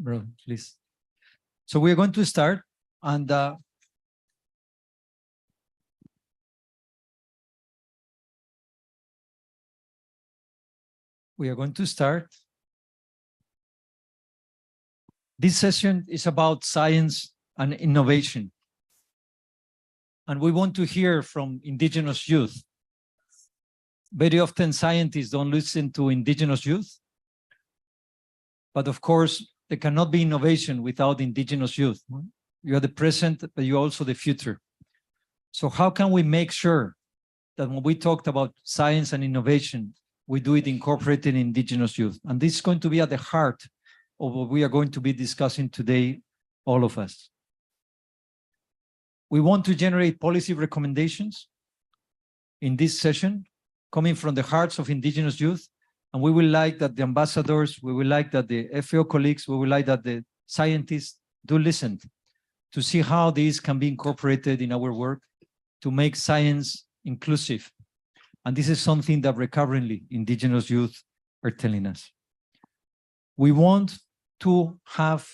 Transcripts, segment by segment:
Bro, please. So we are going to start, and we are going to start. This session is about science and innovation. And we want to hear from indigenous youth. Very often scientists don't listen to indigenous youth. But of course, there cannot be innovation without indigenous youth. You are the present, but you're also the future. So how can we make sure that when we talked about science and innovation, we do it incorporating indigenous youth? And this is going to be at the heart of what we are going to be discussing today, all of us. We want to generate policy recommendations in this session, coming from the hearts of indigenous youth. And we will like that the ambassadors, we will like that the FAO colleagues, we will like that the scientists do listen to see how these can be incorporated in our work to make science inclusive. And this is something that recurrently indigenous youth are telling us. We want to have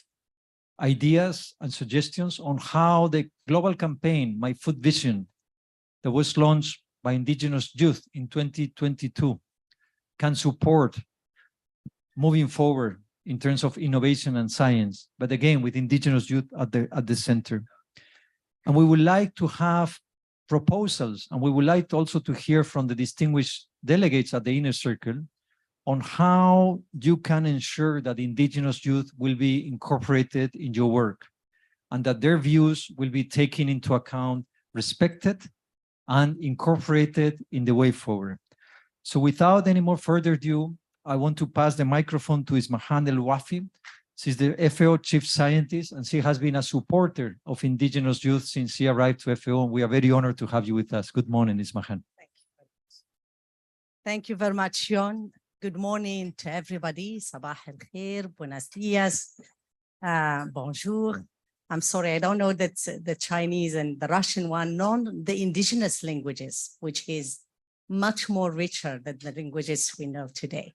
ideas and suggestions on how the global campaign, My Food Vision, that was launched by indigenous youth in 2022, can support moving forward in terms of innovation and science, but again, with indigenous youth at the center. And we would like to have proposals, and we would like also to hear from the distinguished delegates at the inner circle on how you can ensure that indigenous youth will be incorporated in your work and that their views will be taken into account, respected, and incorporated in the way forward. So without any more further ado, I want to pass the microphone to Ismahan El-Wafi. She's the FAO chief scientist, and she has been a supporter of indigenous youth since she arrived to FAO. And we are very honored to have you with us. Good morning, Ismahan. Thank you very much, John. Good morning to everybody. Sabah al-khair, buenos dias, bonjour. I'm sorry, I don't know that the Chinese and the Russian one, the indigenous languages, which is much more richer than the languages we know today.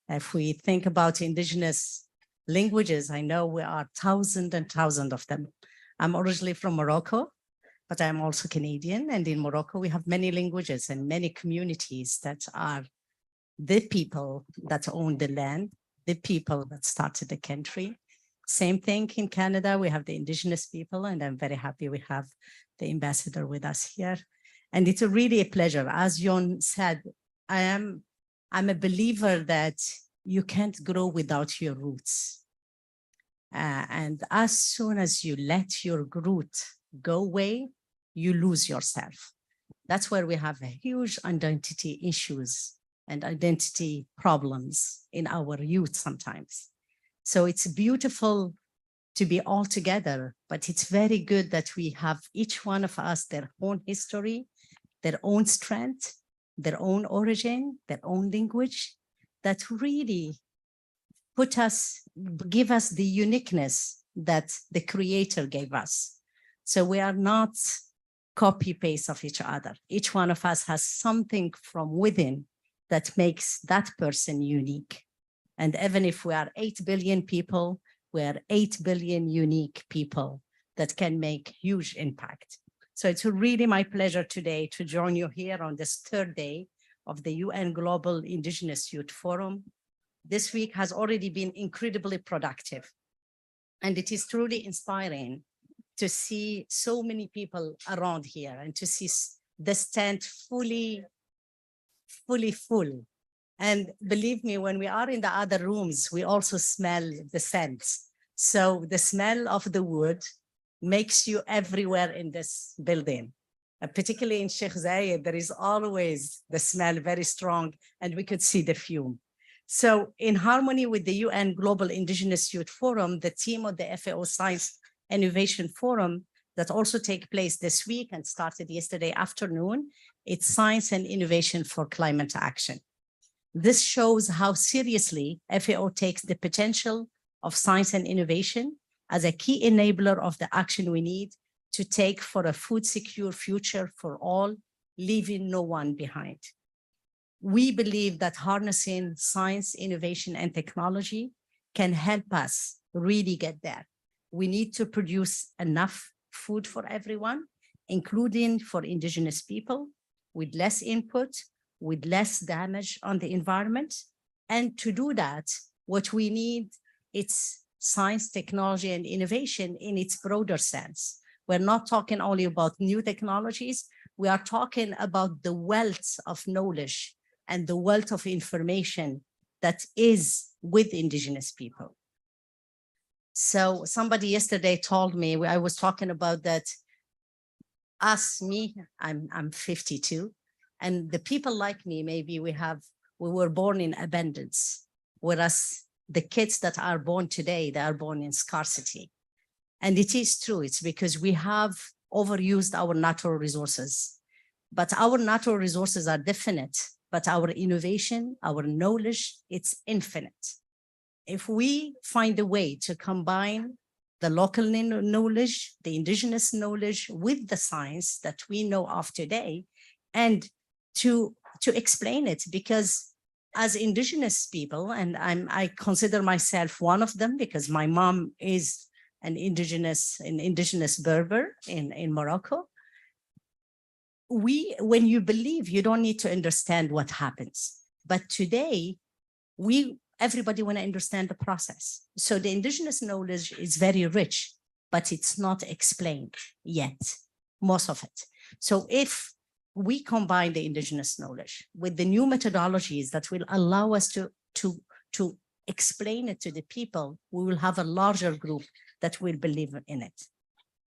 If we think about indigenous languages, I know we are thousands and thousands of them. I'm originally from Morocco, but I'm also Canadian. And in Morocco, we have many languages and many communities that are the people that own the land, the people that started the country. Same thing in Canada, we have the indigenous people, and I'm very happy we have the ambassador with us here. And it's really a pleasure. As Jon said, I'm a believer that you can't grow without your roots. And as soon as you let your root go away, you lose yourself. That's where we have huge identity issues and identity problems in our youth sometimes. So it's beautiful to be all together, but it's very good that we have each one of us their own history, their own strength, their own origin, their own language, that really give us the uniqueness that the Creator gave us. So we are not copy-paste of each other. Each one of us has something from within that makes that person unique. And even if we are 8 billion people, we are 8 billion unique people that can make huge impact. So it's really my pleasure today to join you here on this third day of the UN Global Indigenous Youth Forum. This week has already been incredibly productive. And it is truly inspiring to see so many people around here and to see the stand fully full. And believe me, when we are in the other rooms, we also smell the scents. So the smell of the wood makes you everywhere in this building. Particularly in Sheikh Zayed, there is always the smell very strong, and we could see the fume. So in harmony with the UN Global Indigenous Youth Forum, the team of the FAO Science Innovation Forum that also take place this week and started yesterday afternoon, it's Science and Innovation for Climate Action. This shows how seriously FAO takes the potential of science and innovation as a key enabler of the action we need to take for a food secure future for all, leaving no one behind. We believe that harnessing science, innovation, and technology can help us really get there. We need to produce enough food for everyone, including for indigenous people, with less input, with less damage on the environment. And to do that, what we need is science, technology, and innovation in its broader sense. We're not talking only about new technologies, we are talking about the wealth of knowledge and the wealth of information that is with indigenous people. So somebody yesterday told me, I was talking about that, I'm 52, and the people like me, maybe we were born in abundance, whereas the kids that are born today, they are born in scarcity. And it is true, it's because we have overused our natural resources. But our natural resources are definite, but our innovation, our knowledge, it's infinite. If we find a way to combine the local knowledge, the indigenous knowledge with the science that we know of today, and to explain it, because as indigenous people, and I consider myself one of them because my mom is an indigenous Berber in Morocco. When you believe, you don't need to understand what happens. But today, everybody want to understand the process. So the indigenous knowledge is very rich, but it's not explained yet, most of it. So if we combine the indigenous knowledge with the new methodologies that will allow us to explain it to the people, we will have a larger group that will believe in it.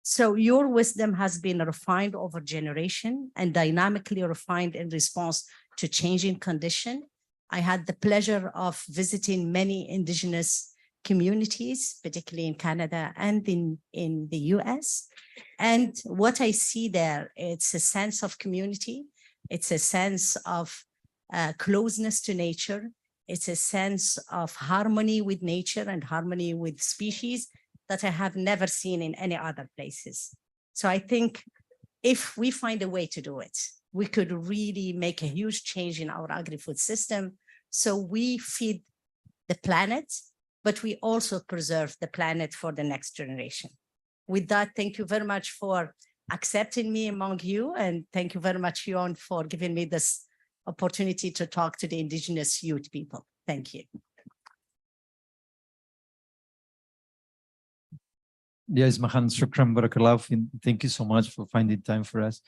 So your wisdom has been refined over generation and dynamically refined in response to changing condition. I had the pleasure of visiting many indigenous communities, particularly in Canada and in the US. And what I see there, it's a sense of community. It's a sense of closeness to nature. It's a sense of harmony with nature and harmony with species that I have never seen in any other places. So I think if we find a way to do it, we could really make a huge change in our agri-food system. So we feed the planet, but we also preserve the planet for the next generation. With that, thank you very much for accepting me among you. And thank you very much, Yon, for giving me this opportunity to talk to the indigenous youth people. Thank you. Yes, Mahan, shukran, barakallah. Thank you so much for finding time for us.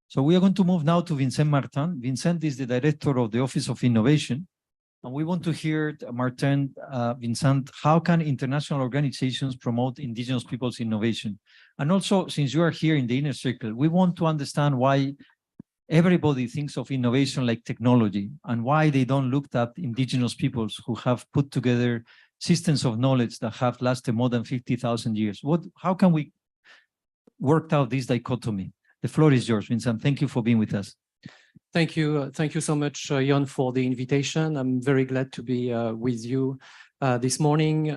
So we are going to move now to Vincent Martin. Vincent is the director of the Office of Innovation. And we want to hear, Martin, Vincent, how can international organizations promote indigenous people's innovation? And also, since you are here in the inner circle, we want to understand why everybody thinks of innovation like technology and why they don't look at indigenous peoples who have put together systems of knowledge that have lasted more than 50,000 years. How can we work out this dichotomy? The floor is yours, Vincent. Thank you for being with us. Thank you. Thank you so much, Jon, for the invitation. I'm very glad to be with you this morning.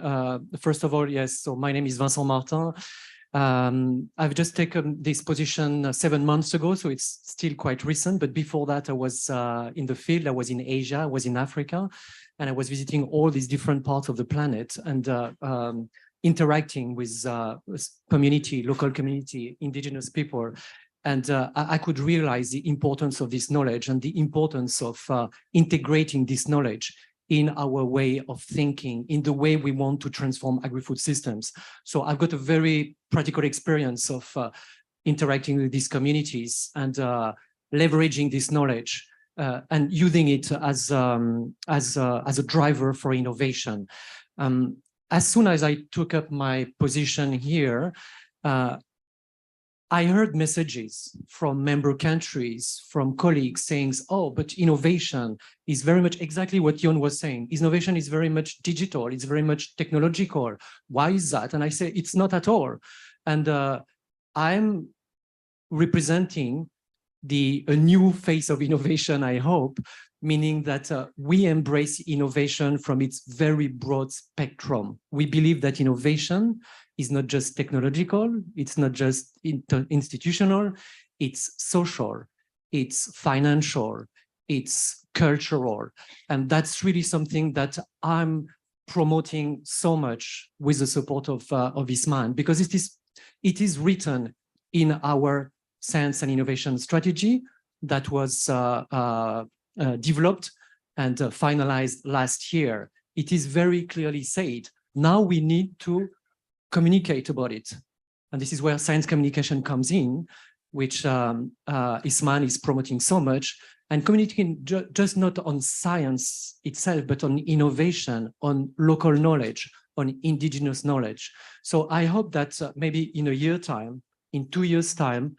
First of all, yes, so my name is Vincent Martin. I've just taken this position 7 months ago, so it's still quite recent. But before that, I was in the field. I was in Asia, I was in Africa, and I was visiting all these different parts of the planet and interacting with community, local community, indigenous people. And I could realize the importance of this knowledge and the importance of integrating this knowledge in our way of thinking, in the way we want to transform agri-food systems. So I've got a very practical experience of interacting with these communities and leveraging this knowledge and using it as a driver for innovation. As soon as I took up my position here, I heard messages from member countries, from colleagues saying, oh, but innovation is very much exactly what Jon was saying. Innovation is very much digital, it's very much technological. Why is that? And I say, it's not at all. And I'm representing a new phase of innovation, I hope, meaning that we embrace innovation from its very broad spectrum. We believe that innovation is not just technological, it's not just institutional, it's social, it's financial, it's cultural. And that's really something that I'm promoting so much with the support of Isman, because it is written in our science and innovation strategy that was developed and finalized last year. It is very clearly said. Now we need to communicate about it. And this is where science communication comes in, which Isman is promoting so much, and communicating just not on science itself, but on innovation, on local knowledge, on indigenous knowledge. So I hope that maybe in a year's time, in 2 years' time,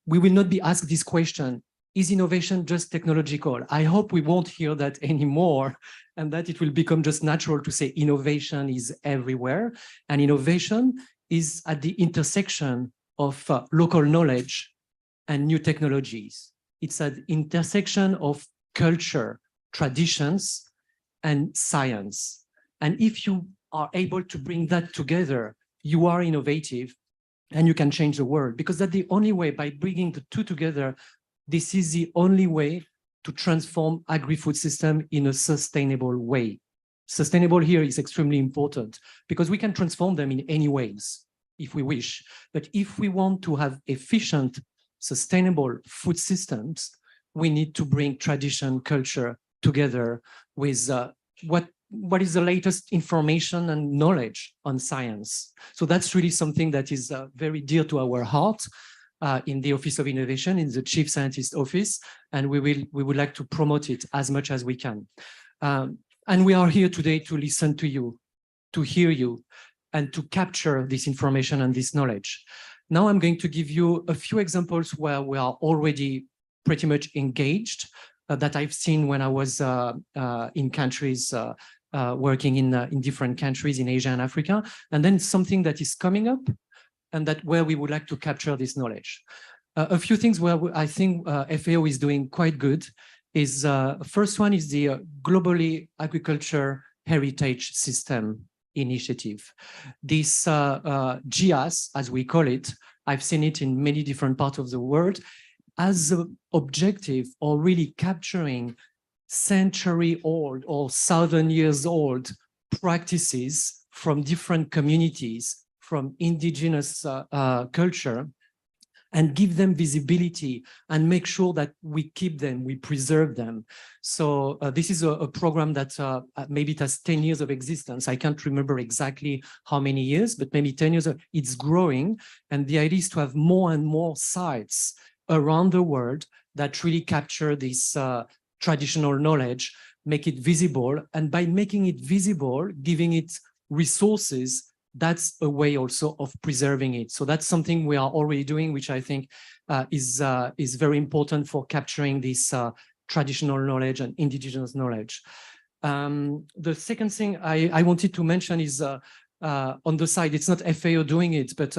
we will not be asked this question, is innovation just technological? I hope we won't hear that anymore, and that it will become just natural to say innovation is everywhere, and innovation is at the intersection of local knowledge and new technologies. It's an intersection of culture, traditions, and science. And if you are able to bring that together, you are innovative and you can change the world, because that's the only way. By bringing the two together, this is the only way to transform agri-food system in a sustainable way. Sustainable here is extremely important because we can transform them in any ways if we wish. But if we want to have efficient, sustainable food systems, we need to bring tradition, culture together with what is the latest information and knowledge on science. So that's really something that is very dear to our heart in the Office of Innovation, in the Chief Scientist Office, and we would like to promote it as much as we can. And we are here today to listen to you, to hear you, and to capture this information and this knowledge. Now I'm going to give you a few examples where we are already pretty much engaged that I've seen when I was in countries, working in different countries in Asia and Africa, and then something that is coming up and that where we would like to capture this knowledge. A few things where I think FAO is doing quite good is, first one is the Globally Agriculture Heritage System initiative. This GIAS, as we call it, I've seen it in many different parts of the world, as an objective or really capturing century-old or 1,000-years-old practices from different communities, from indigenous culture, and give them visibility and make sure that we keep them, we preserve them. So this is a program that maybe it has 10 years of existence. I can't remember exactly how many years, but maybe 10 years, it's growing. And the idea is to have more and more sites around the world that really capture this traditional knowledge, make it visible. And by making it visible, giving it resources, that's a way also of preserving it. So that's something we are already doing, which I think is very important for capturing this traditional knowledge and indigenous knowledge. The second thing I wanted to mention is on the side, it's not FAO doing it, but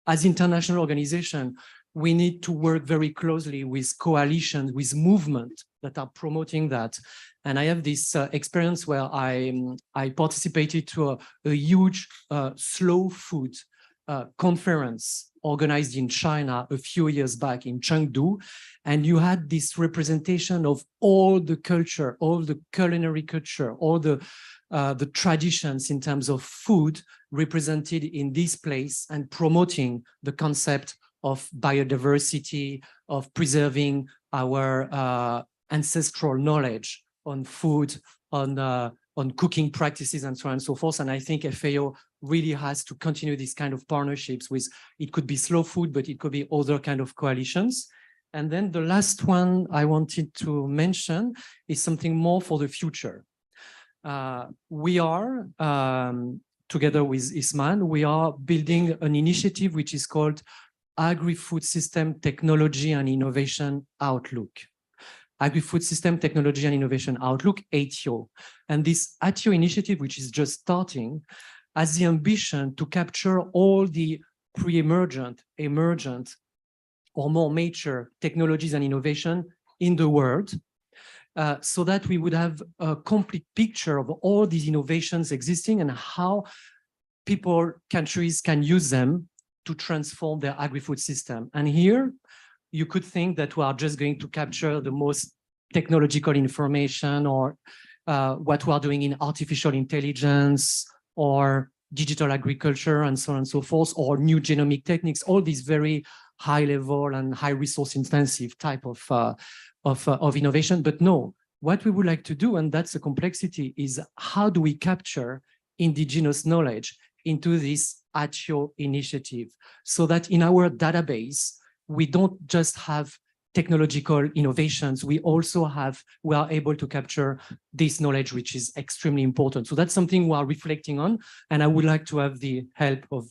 as international organization, we need to work very closely with coalitions, with movements that are promoting that. And I have this experience where I participated to a huge slow food conference organized in China a few years back in Chengdu. And you had this representation of all the culture, all the culinary culture, all the traditions in terms of food represented in this place, and promoting the concept of biodiversity, of preserving our ancestral knowledge on food, on cooking practices, and so on and so forth. And I think FAO really has to continue this kind of partnerships with, it could be slow food, but it could be other kind of coalitions. And then the last one I wanted to mention is something more for the future. We are, together with Isman, we are building an initiative which is called Agri-Food System Technology and Innovation Outlook. Agri-Food System Technology and Innovation Outlook, ATIO. And this ATIO initiative, which is just starting, has the ambition to capture all the pre-emergent, emergent, or more mature technologies and innovation in the world, so that we would have a complete picture of all these innovations existing and how people, countries can use them to transform their agri-food system. And here, you could think that we are just going to capture the most technological information or what we are doing in artificial intelligence or digital agriculture and so on and so forth, or new genomic techniques, all these very high level and high resource intensive type of innovation. But no, what we would like to do, and that's the complexity, is how do we capture indigenous knowledge into this Atio initiative so that in our database, we don't just have technological innovations, we are able to capture this knowledge, which is extremely important. So that's something we are reflecting on. And I would like to have the help of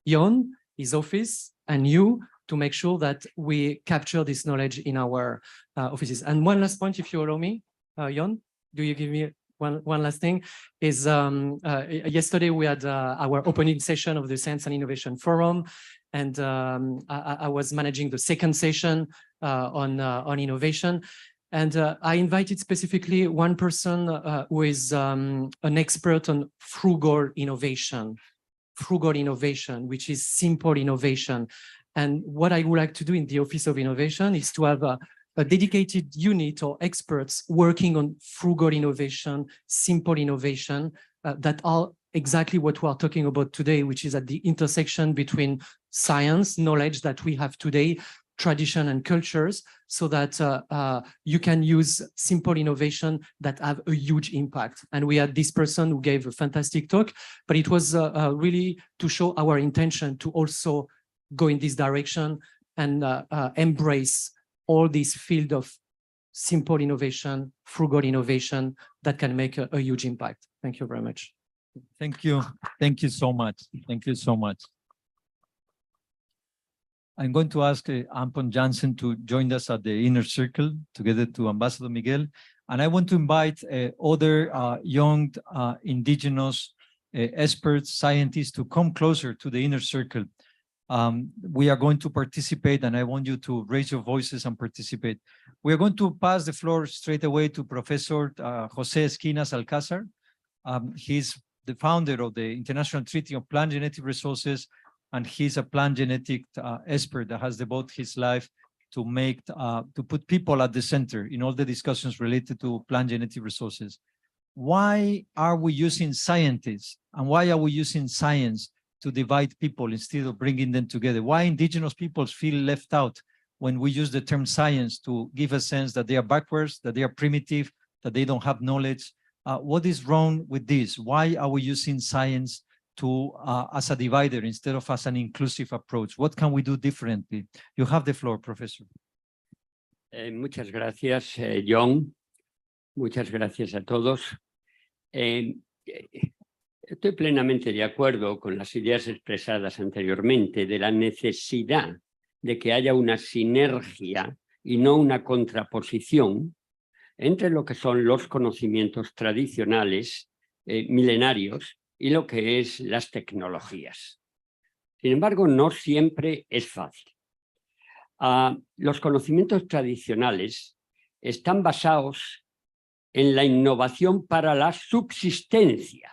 Jon, his office, and you to make sure that we capture this knowledge in our offices. And one last point, if you allow me, Jon, do you give me one last thing? Is yesterday we had our opening session of the Science and Innovation Forum, and I was managing the second session on innovation. And I invited specifically one person who is an expert on frugal innovation, which is simple innovation. And what I would like to do in the Office of Innovation is to have a dedicated unit or experts working on frugal innovation, simple innovation, that are exactly what we are talking about today, which is at the intersection between science, knowledge that we have today, tradition and cultures, so that you can use simple innovation that have a huge impact. And we had this person who gave a fantastic talk, but it was really to show our intention to also go in this direction and embrace all this field of simple innovation, frugal innovation that can make a huge impact. Thank you very much. Thank you. Thank you so much. Thank you so much. I'm going to ask Ampon Jansen to join us at the inner circle together to Ambassador Miguel. And I want to invite other young indigenous experts, scientists to come closer to the inner circle. We are going to participate, and I want you to raise your voices and participate. We are going to pass the floor straight away to Professor Jose Esquinas Alcázar. He's the founder of the International Treaty on Plant Genetic Resources, and he's a plant genetic expert that has devoted his life to put people at the center in all the discussions related to plant genetic resources. Why are we using scientists, and why are we using science to divide people instead of bringing them together? Why indigenous peoples feel left out when we use the term science to give a sense that they are backwards, that they are primitive, that they don't have knowledge? What is wrong with this? Why are we using science as a divider instead of as an inclusive approach? What can we do differently? You have the floor, Professor. Muchas gracias, Jon. Muchas gracias a todos. Estoy plenamente de acuerdo con las ideas expresadas anteriormente de la necesidad de que haya una sinergia y no una contraposición entre lo que son los conocimientos tradicionales, milenarios, y lo que es las tecnologías. Sin embargo, no siempre es fácil. Los conocimientos tradicionales están basados en la innovación para la subsistencia.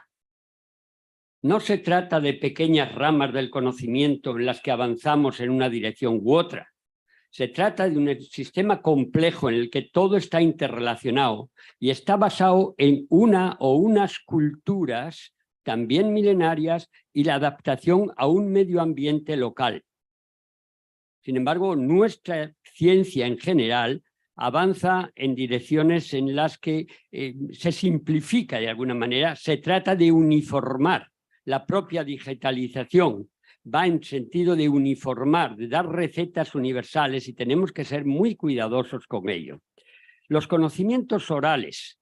No se trata de pequeñas ramas del conocimiento en las que avanzamos en una dirección u otra. Se trata de un sistema complejo en el que todo está interrelacionado y está basado en una o unas culturas también milenarias y la adaptación a un medio ambiente local. Sin embargo, nuestra ciencia en general avanza en direcciones en las que se simplifica de alguna manera. Se trata de uniformar. La propia digitalización va en sentido de uniformar, de dar recetas universales, y tenemos que ser muy cuidadosos con ello. Los conocimientos orales,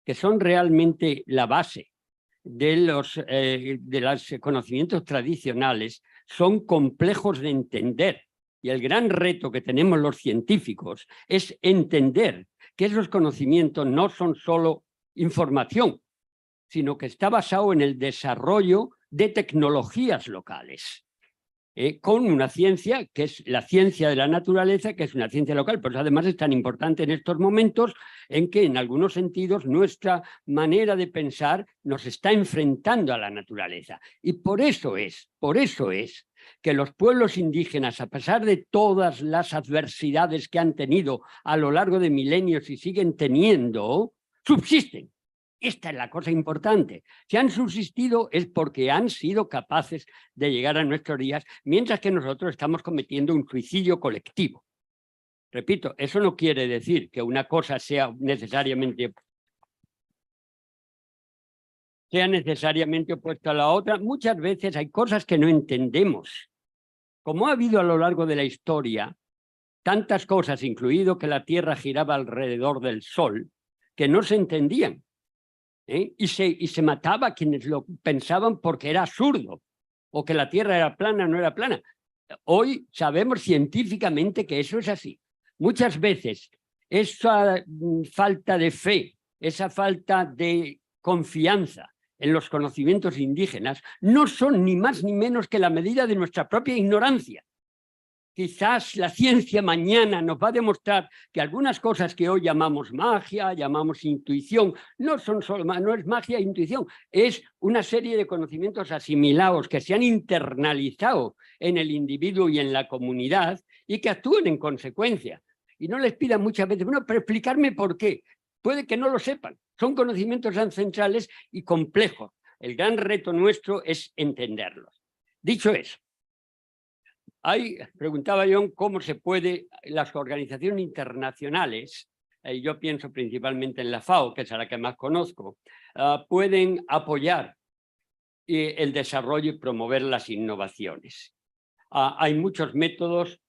que son realmente la base de los conocimientos tradicionales, son complejos de entender. Y el gran reto que tenemos los científicos es entender que esos conocimientos no son solo información, sino que está basado en el desarrollo de tecnologías locales, con una ciencia que es la ciencia de la naturaleza, que es una ciencia local. Pero además es tan importante en estos momentos en que en algunos sentidos nuestra manera de pensar nos está enfrentando a la naturaleza. Y por eso es que los pueblos indígenas, a pesar de todas las adversidades que han tenido a lo largo de milenios y siguen teniendo, subsisten. Esta es la cosa importante. Si han subsistido es porque han sido capaces de llegar a nuestros días, mientras que nosotros estamos cometiendo un suicidio colectivo. Repito, eso no quiere decir que una cosa sea necesariamente opuesta a la otra. Muchas veces hay cosas que no entendemos. Como ha habido a lo largo de la historia tantas cosas, incluido que la Tierra giraba alrededor del Sol, que no se entendían. Y se mataba a quienes lo pensaban porque era absurdo, o que la Tierra era plana o no era plana. Hoy sabemos científicamente que eso es así. Muchas veces esa falta de fe, esa falta de confianza en los conocimientos indígenas no son ni más ni menos que la medida de nuestra propia ignorancia. Quizás la ciencia mañana nos va a demostrar que algunas cosas que hoy llamamos magia, llamamos intuición, no es magia e intuición, es una serie de conocimientos asimilados que se han internalizado en el individuo y en la comunidad y que actúen en consecuencia. Y no les pidan muchas veces, bueno, pero explicarme por qué. Puede que no lo sepan. Son conocimientos ancestrales y complejos. El gran reto nuestro es entenderlos. Dicho eso, preguntaba John cómo se puede, las organizaciones internacionales, yo pienso principalmente en la FAO, que es a la que más conozco, pueden apoyar el desarrollo y promover las innovaciones. Hay muchos métodos,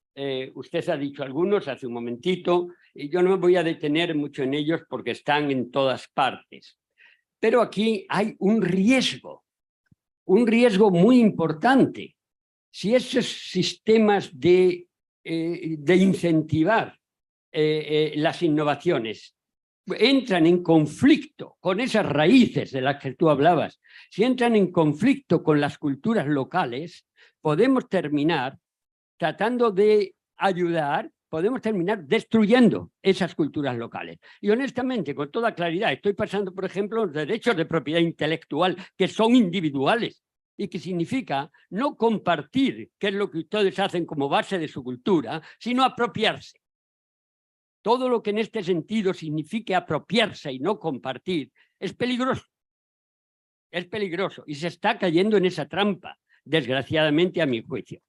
usted ha dicho algunos hace un momentito, y yo no me voy a detener mucho en ellos porque están en todas partes. Pero aquí hay un riesgo muy importante. Si esos sistemas de incentivar las innovaciones entran en conflicto con esas raíces de las que tú hablabas, si entran en conflicto con las culturas locales, podemos terminar tratando de ayudar, podemos terminar destruyendo esas culturas locales. Y honestamente, con toda claridad, estoy pasando, por ejemplo, los derechos de propiedad intelectual, que son individuales, y que significa no compartir, que es lo que ustedes hacen como base de su cultura, sino apropiarse. Todo lo que en este sentido signifique apropiarse y no compartir es peligroso. Es peligroso y se está cayendo en esa trampa, desgraciadamente a mi juicio.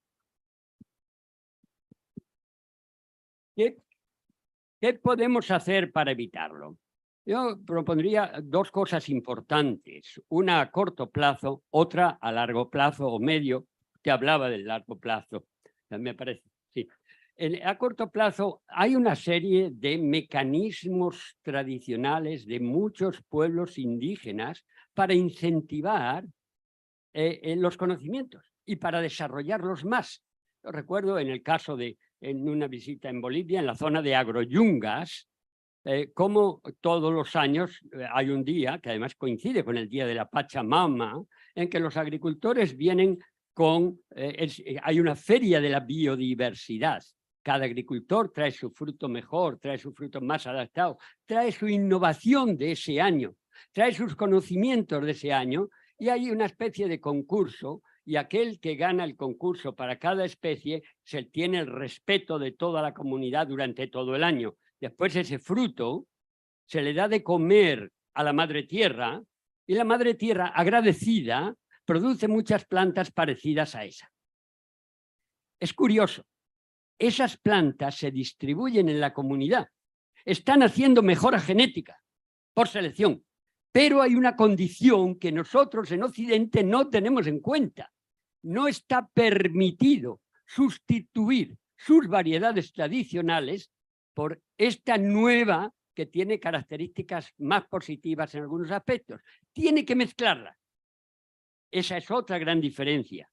¿Qué podemos hacer para evitarlo? Yo propondría dos cosas importantes, una a corto plazo, otra a largo plazo o medio. Te hablaba del largo plazo, me parece, sí. A corto plazo hay una serie de mecanismos tradicionales de muchos pueblos indígenas para incentivar los conocimientos y para desarrollarlos más. Yo recuerdo en el caso en una visita en Bolivia, en la zona de Agroyungas, como todos los años hay un día, que además coincide con el día de la Pachamama, en que los agricultores vienen hay una feria de la biodiversidad. Cada agricultor trae su fruto mejor, trae su fruto más adaptado, trae su innovación de ese año, trae sus conocimientos de ese año, y hay una especie de concurso, y aquel que gana el concurso para cada especie se tiene el respeto de toda la comunidad durante todo el año. Después ese fruto se le da de comer a la madre tierra, y la madre tierra, agradecida, produce muchas plantas parecidas a esa. Es curioso, esas plantas se distribuyen en la comunidad, están haciendo mejora genética por selección, pero hay una condición que nosotros en Occidente no tenemos en cuenta. No está permitido sustituir sus variedades tradicionales por esta nueva que tiene características más positivas en algunos aspectos. Tiene que mezclarlas. Esa es otra gran diferencia.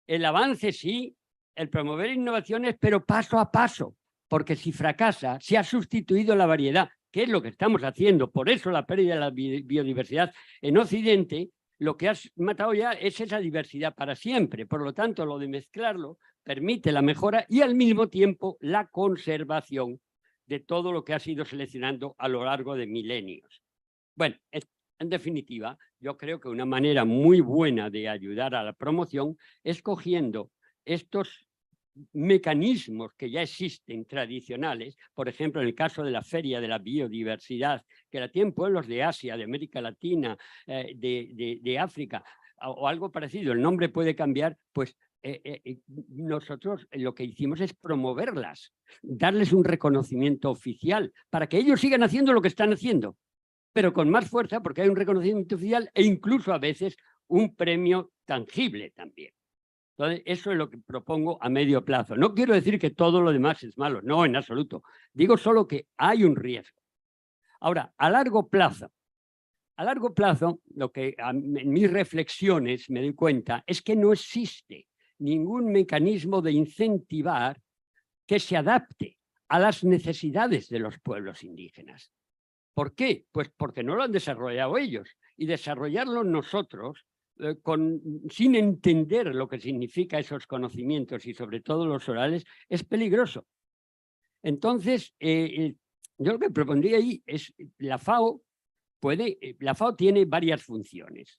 El avance sí, el promover innovaciones, pero paso a paso, porque si fracasa, se ha sustituido la variedad, que es lo que estamos haciendo. Por eso la pérdida de la biodiversidad en Occidente, lo que has matado ya es esa diversidad para siempre. Por lo tanto, lo de mezclarlo permite la mejora y al mismo tiempo la conservación de todo lo que ha sido seleccionando a lo largo de milenios. Bueno, en definitiva, yo creo que una manera muy buena de ayudar a la promoción es cogiendo estos mecanismos que ya existen tradicionales, por ejemplo, en el caso de la Feria de la Biodiversidad, que la tienen pueblos de Asia, de América Latina, de África, o algo parecido, el nombre puede cambiar, pues nosotros lo que hicimos es promoverlas, darles un reconocimiento oficial para que ellos sigan haciendo lo que están haciendo, pero con más fuerza porque hay un reconocimiento oficial e incluso a veces un premio tangible también. Entonces, eso es lo que propongo a medio plazo. No quiero decir que todo lo demás es malo, no, en absoluto. Digo solo que hay un riesgo. Ahora, a largo plazo, lo que en mis reflexiones me doy cuenta es que no existe ningún mecanismo de incentivar que se adapte a las necesidades de los pueblos indígenas. ¿Por qué? Pues porque no lo han desarrollado ellos. Y desarrollarlo nosotros, sin entender lo que significa esos conocimientos y sobre todo los orales, es peligroso. Entonces, yo lo que propondría ahí es la FAO tiene varias funciones: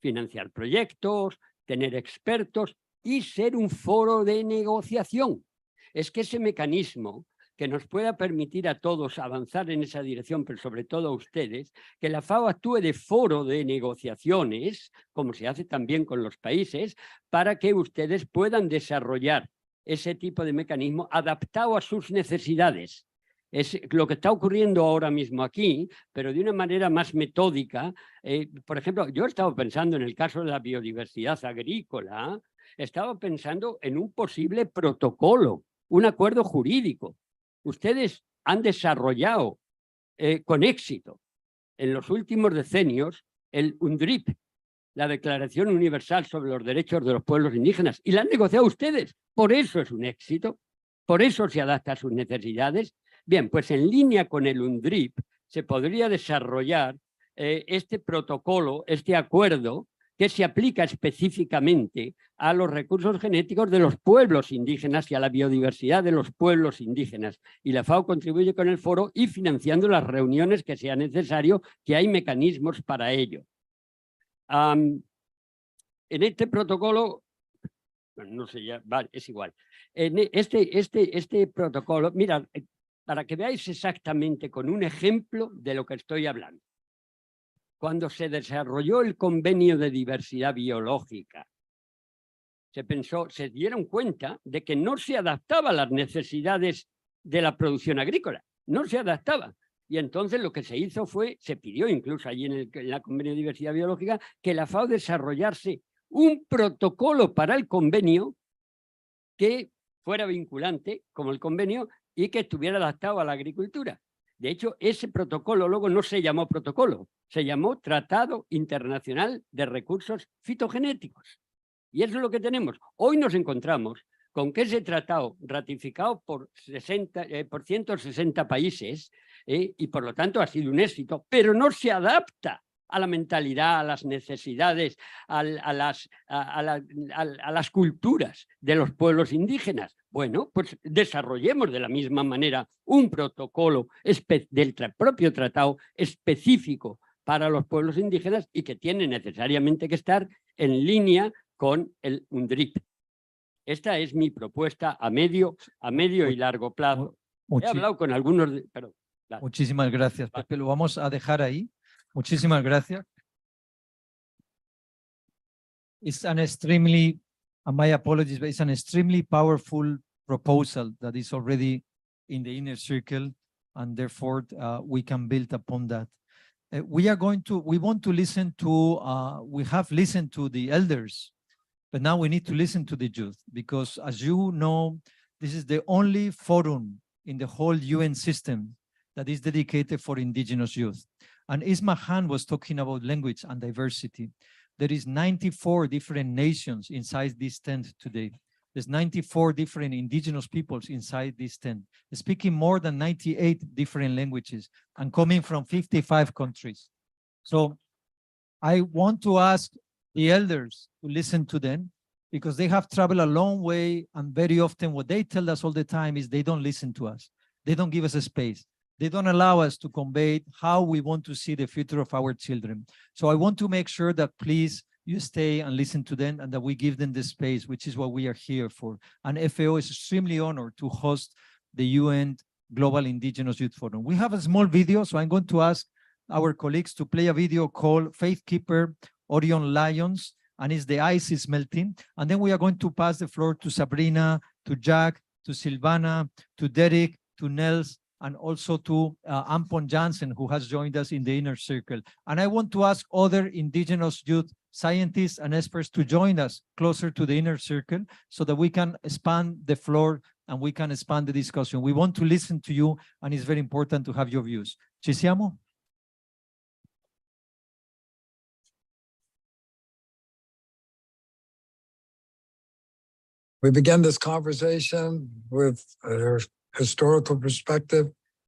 financiar proyectos, tener expertos y ser un foro de negociación. Es que ese mecanismo que nos pueda permitir a todos avanzar en esa dirección, pero sobre todo a ustedes, que la FAO actúe de foro de negociaciones, como se hace también con los países, para que ustedes puedan desarrollar ese tipo de mecanismo adaptado a sus necesidades. Es lo que está ocurriendo ahora mismo aquí, pero de una manera más metódica. Por ejemplo, yo he estado pensando en el caso de la biodiversidad agrícola, estaba pensando en un posible protocolo, un acuerdo jurídico. Ustedes han desarrollado con éxito en los últimos decenios el UNDRIP, la Declaración Universal sobre los Derechos de los Pueblos Indígenas, y la han negociado ustedes. Por eso es un éxito, por eso se adapta a sus necesidades. Bien, pues en línea con el UNDRIP se podría desarrollar este protocolo, este acuerdo, que se aplica específicamente a los recursos genéticos de los pueblos indígenas y a la biodiversidad de los pueblos indígenas. Y la FAO contribuye con el foro y financiando las reuniones que sea necesario, que hay mecanismos para ello. En este protocolo, bueno, no sé ya, vale, es igual. En este protocolo, mirad, para que veáis exactamente con un ejemplo de lo que estoy hablando. Cuando se desarrolló el convenio de diversidad biológica, se dieron cuenta de que no se adaptaba a las necesidades de la producción agrícola, no se adaptaba. Y entonces lo que se hizo fue, se pidió incluso allí en la convenio de diversidad biológica, que la FAO desarrollase un protocolo para el convenio que fuera vinculante, como el convenio, y que estuviera adaptado a la agricultura. De hecho, ese protocolo luego no se llamó protocolo, se llamó Tratado Internacional de Recursos Fitogenéticos. Y eso es lo que tenemos. Hoy nos encontramos con que ese tratado, ratificado por 160 países, y por lo tanto ha sido un éxito, pero no se adapta a la mentalidad, a las necesidades, a las culturas de los pueblos indígenas. Bueno, pues desarrollemos de la misma manera un protocolo del propio tratado específico para los pueblos indígenas y que tiene necesariamente que estar en línea con el UNDRIP. Esta es mi propuesta a medio y largo plazo. He hablado con algunos... Perdón, claro. Muchísimas gracias, Pepe. Lo vamos a dejar ahí. Muchísimas gracias. It's an extremely, and my apologies, but it's an extremely powerful proposal that is already in the inner circle, and therefore we can build upon that. We want to listen to, we have listened to the elders, but now we need to listen to the youth, because as you know, this is the only forum in the whole UN system that is dedicated for indigenous youth. And Ismahan was talking about language and diversity. There is 94 different nations inside this tent today. There's 94 different indigenous peoples inside this tent, speaking more than 98 different languages and coming from 55 countries. So I want to ask the elders to listen to them, because they have traveled a long way, and very often what they tell us all the time is they don't listen to us. They don't give us a space. They don't allow us to convey how we want to see the future of our children. So I want to make sure that please you stay and listen to them, and that we give them the space, which is what we are here for. And FAO is extremely honored to host the UN Global Indigenous Youth Forum. We have a small video, so I'm going to ask our colleagues to play a video called Faith Keeper Orion Lions, and it's The Ice is Melting. And then we are going to pass the floor to Sabrina, to Jack, to Silvana, to Derek, to Nels, and also to Ampon Jansen, who has joined us in the inner circle. And I want to ask other indigenous youth scientists and experts to join us closer to the inner circle so that we can expand the floor and we can expand the discussion. We want to listen to you, and it's very important to have your views. Ci siamo? We began this conversation with a historical perspective,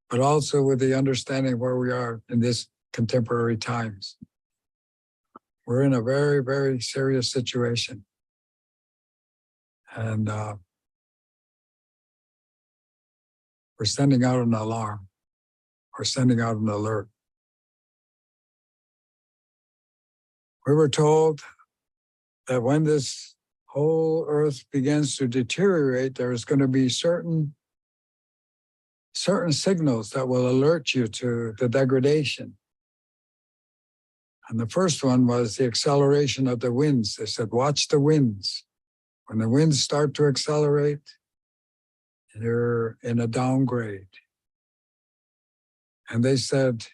but also with the understanding where we are in this contemporary times. We're in a very, very serious situation. And we're sending out an alarm. We're sending out an alert. We were told that when this whole earth begins to deteriorate, there's going to be certain signals that will alert you to the degradation. And the first one was the acceleration of the winds. They said, watch the winds. When the winds start to accelerate, you're in a downgrade. And they said,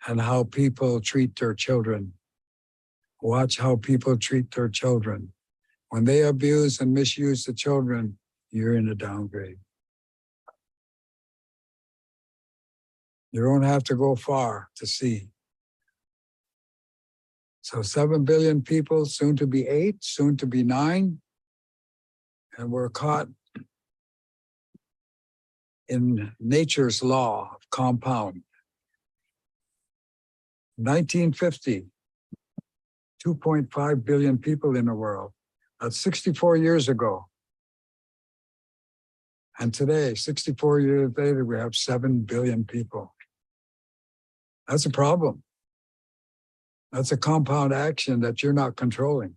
and how people treat their children. Watch how people treat their children. When they abuse and misuse the children, you're in a downgrade. You don't have to go far to see. So 7 billion people, soon to be 8, soon to be 9, and we're caught in nature's law of compound. 1950, 2.5 billion people in the world. That's 64 years ago. And today, 64 years later, we have 7 billion people. That's a problem. That's a compound action that you're not controlling.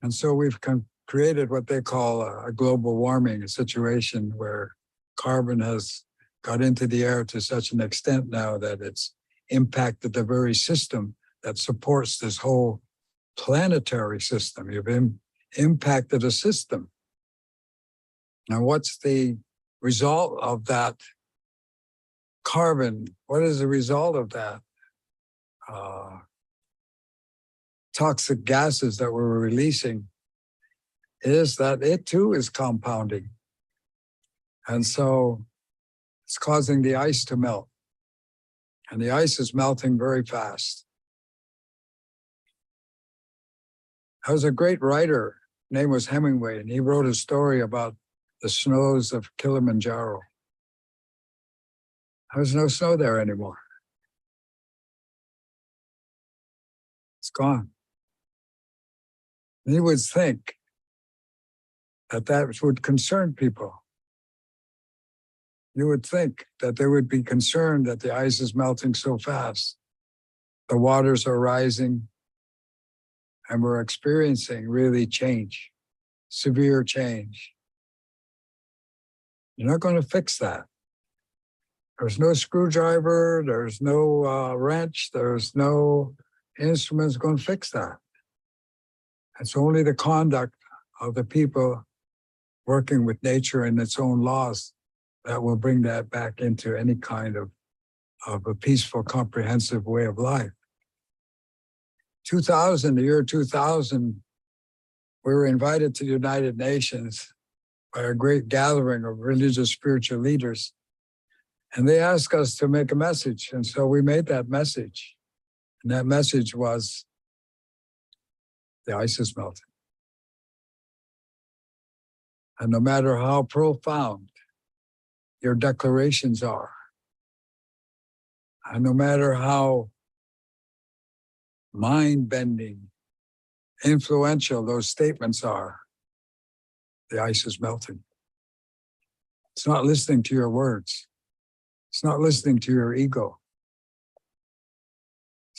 And so we've created what they call a global warming, a situation where carbon has got into the air to such an extent now that it's impacted the very system that supports this whole planetary system. You've impacted a system. Now, what's the result of that carbon? What is the result of that? Toxic gases that we're releasing is that it too is compounding. And so it's causing the ice to melt. And the ice is melting very fast. There was a great writer, name was Hemingway, and he wrote a story about the snows of Kilimanjaro. There's no snow there anymore. It's gone. And you would think that that would concern people. You would think that they would be concerned that the ice is melting so fast. The waters are rising, and we're experiencing really change, severe change. You're not going to fix that. There's no screwdriver, there's no wrench, there's no instruments going to fix that. It's only the conduct of the people working with nature and its own laws that will bring that back into any kind of a peaceful, comprehensive way of life. 2000, the year 2000, we were invited to the United Nations by a great gathering of religious spiritual leaders. And they asked us to make a message. And so we made that message. And that message was, the ice is melting. And no matter how profound your declarations are, and no matter how mind-bending, influential those statements are, the ice is melting. It's not listening to your words. It's not listening to your ego.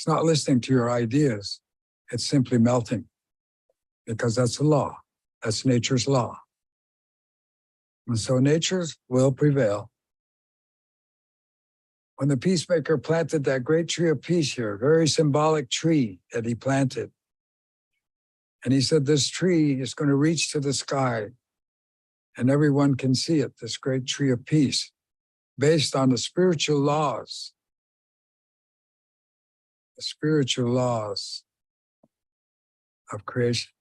It's not listening to your ideas. It's simply melting, because that's the law. That's nature's law. And so nature's will prevail. When the peacemaker planted that great tree of peace here, very symbolic tree that he planted, and he said, this tree is going to reach to the sky and everyone can see it, this great tree of peace, based on the spiritual laws of creation.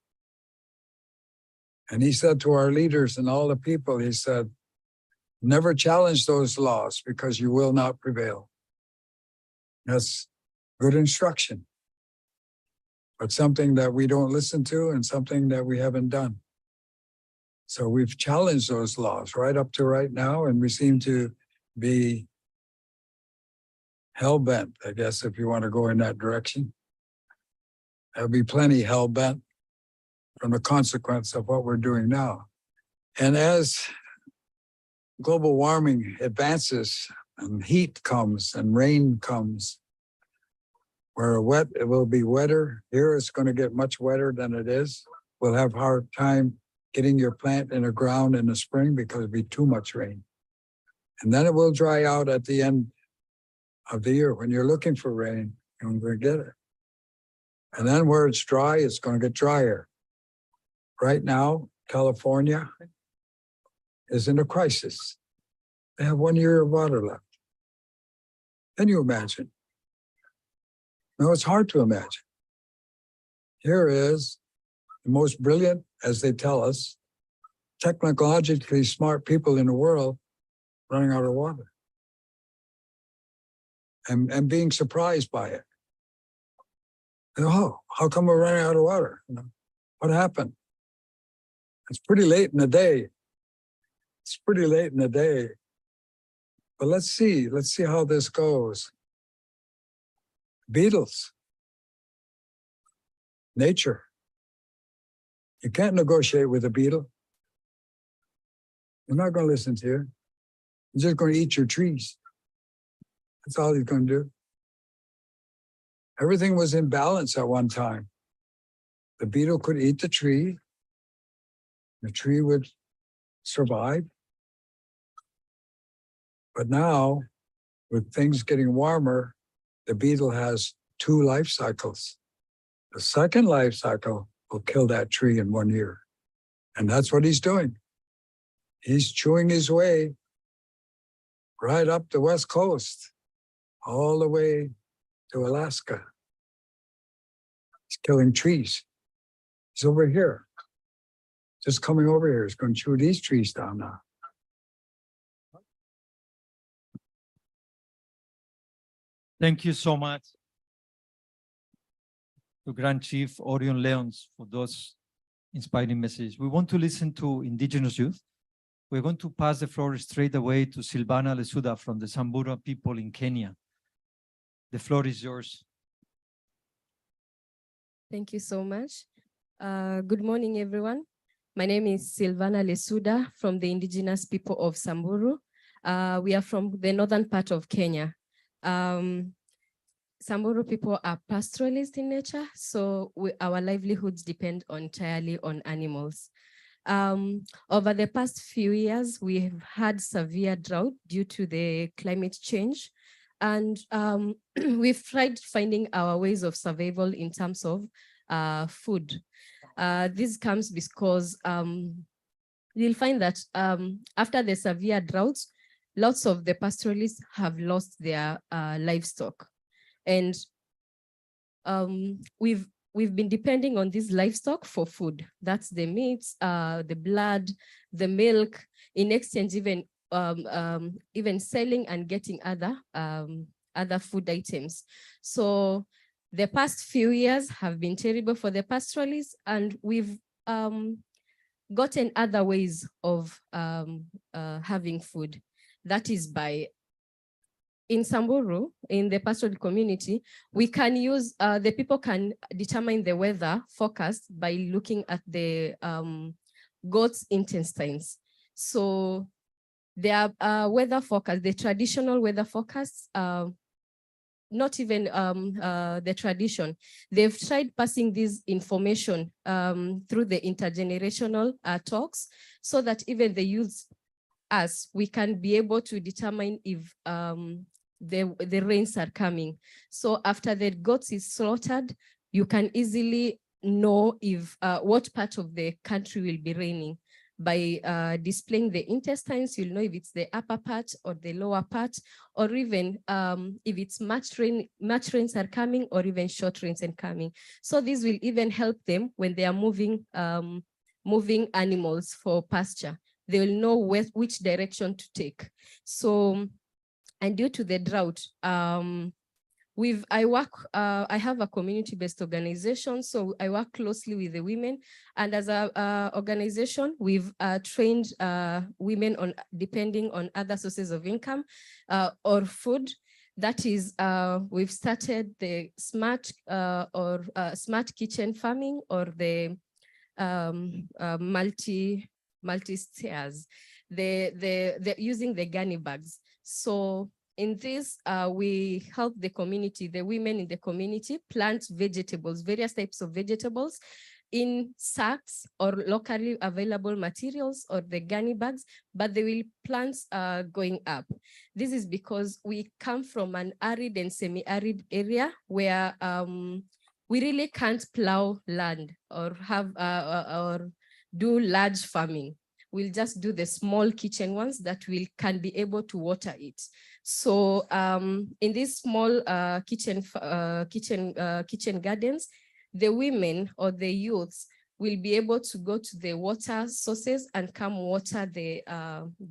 And he said to our leaders and all the people, he said, never challenge those laws because you will not prevail. That's good instruction, but something that we don't listen to and something that we haven't done. So we've challenged those laws right up to right now, and we seem to be hell-bent, I guess, if you want to go in that direction. There'll be plenty hell-bent from the consequence of what we're doing now. And as global warming advances and heat comes and rain comes, where it will be wetter. Here it's going to get much wetter than it is. We'll have a hard time getting your plant in the ground in the spring because it'll be too much rain. And then it will dry out at the end of the year. When you're looking for rain, you're going to get it. And then where it's dry, it's going to get drier. Right now, California is in a crisis. They have 1 year of water left. Can you imagine? No, it's hard to imagine. Here is the most brilliant, as they tell us, technologically smart people in the world running out of water and being surprised by it. And, oh, how come we're running out of water? You know, what happened? It's pretty late in the day. It's pretty late in the day. But let's see how this goes. Beetles, nature. You can't negotiate with a beetle. They're not going to listen to you. He's just going to eat your trees. That's all he's going to do. Everything was in balance at one time. The beetle could eat the tree. The tree would survive. But now, with things getting warmer, the beetle has 2 life cycles. The second life cycle will kill that tree in 1 year. And that's what he's doing. He's chewing his way right up the West Coast, all the way to Alaska. He's killing trees. He's over here. Just coming over here. He's going to chew these trees down now. Thank you so much to Grand Chief Orion Leons for those inspiring messages. We want to listen to Indigenous youth. We're going to pass the floor straight away to Silvana Lesuda from the Samburu people in Kenya. The floor is yours. Thank you so much. Good morning, everyone. My name is Silvana Lesuda from the Indigenous people of Samburu. We are from the northern part of Kenya. Samburu people are pastoralists in nature, so our livelihoods depend entirely on animals. Over the past few years, we have had severe drought due to the climate change, and we've tried finding our ways of survival in terms of food. This comes because you'll find that after the severe droughts, lots of the pastoralists have lost their livestock. And we've been depending on these livestock for food. That's the meats, the blood, the milk, in exchange even selling and getting other food items. So the past few years have been terrible for the pastoralists, and we've gotten other ways of having food. That is by, in Samburu, in the pastoral community, we can use, the people can determine the weather forecast by looking at the goat's intestines. So their weather forecast, the traditional weather forecasts, not even the tradition. They've tried passing this information through the intergenerational talks, so that even the youth, us, we can be able to determine if the rains are coming. So after the goats is slaughtered, you can easily know if what part of the country will be raining. By displaying the intestines, you'll know if it's the upper part or the lower part, or even if it's much rains are coming, or even short rains are coming. So this will even help them when they are moving animals for pasture. They will know which direction to take. So, and due to the drought, I have a community-based organization, so I work closely with the women. And as a organization, we've trained women on depending on other sources of income or food. That is, we've started the smart kitchen farming, or the multi-stairs. They're using the gunny bags. So in this, we help the community, the women in the community, plant vegetables, various types of vegetables in sacks or locally available materials, or the gunny bags, but they will plant going up. This is because we come from an arid and semi-arid area where we really can't plow land or have or do large farming. We'll just do the small kitchen ones that can be able to water it. So in these small kitchen gardens, the women or the youths will be able to go to the water sources and come water the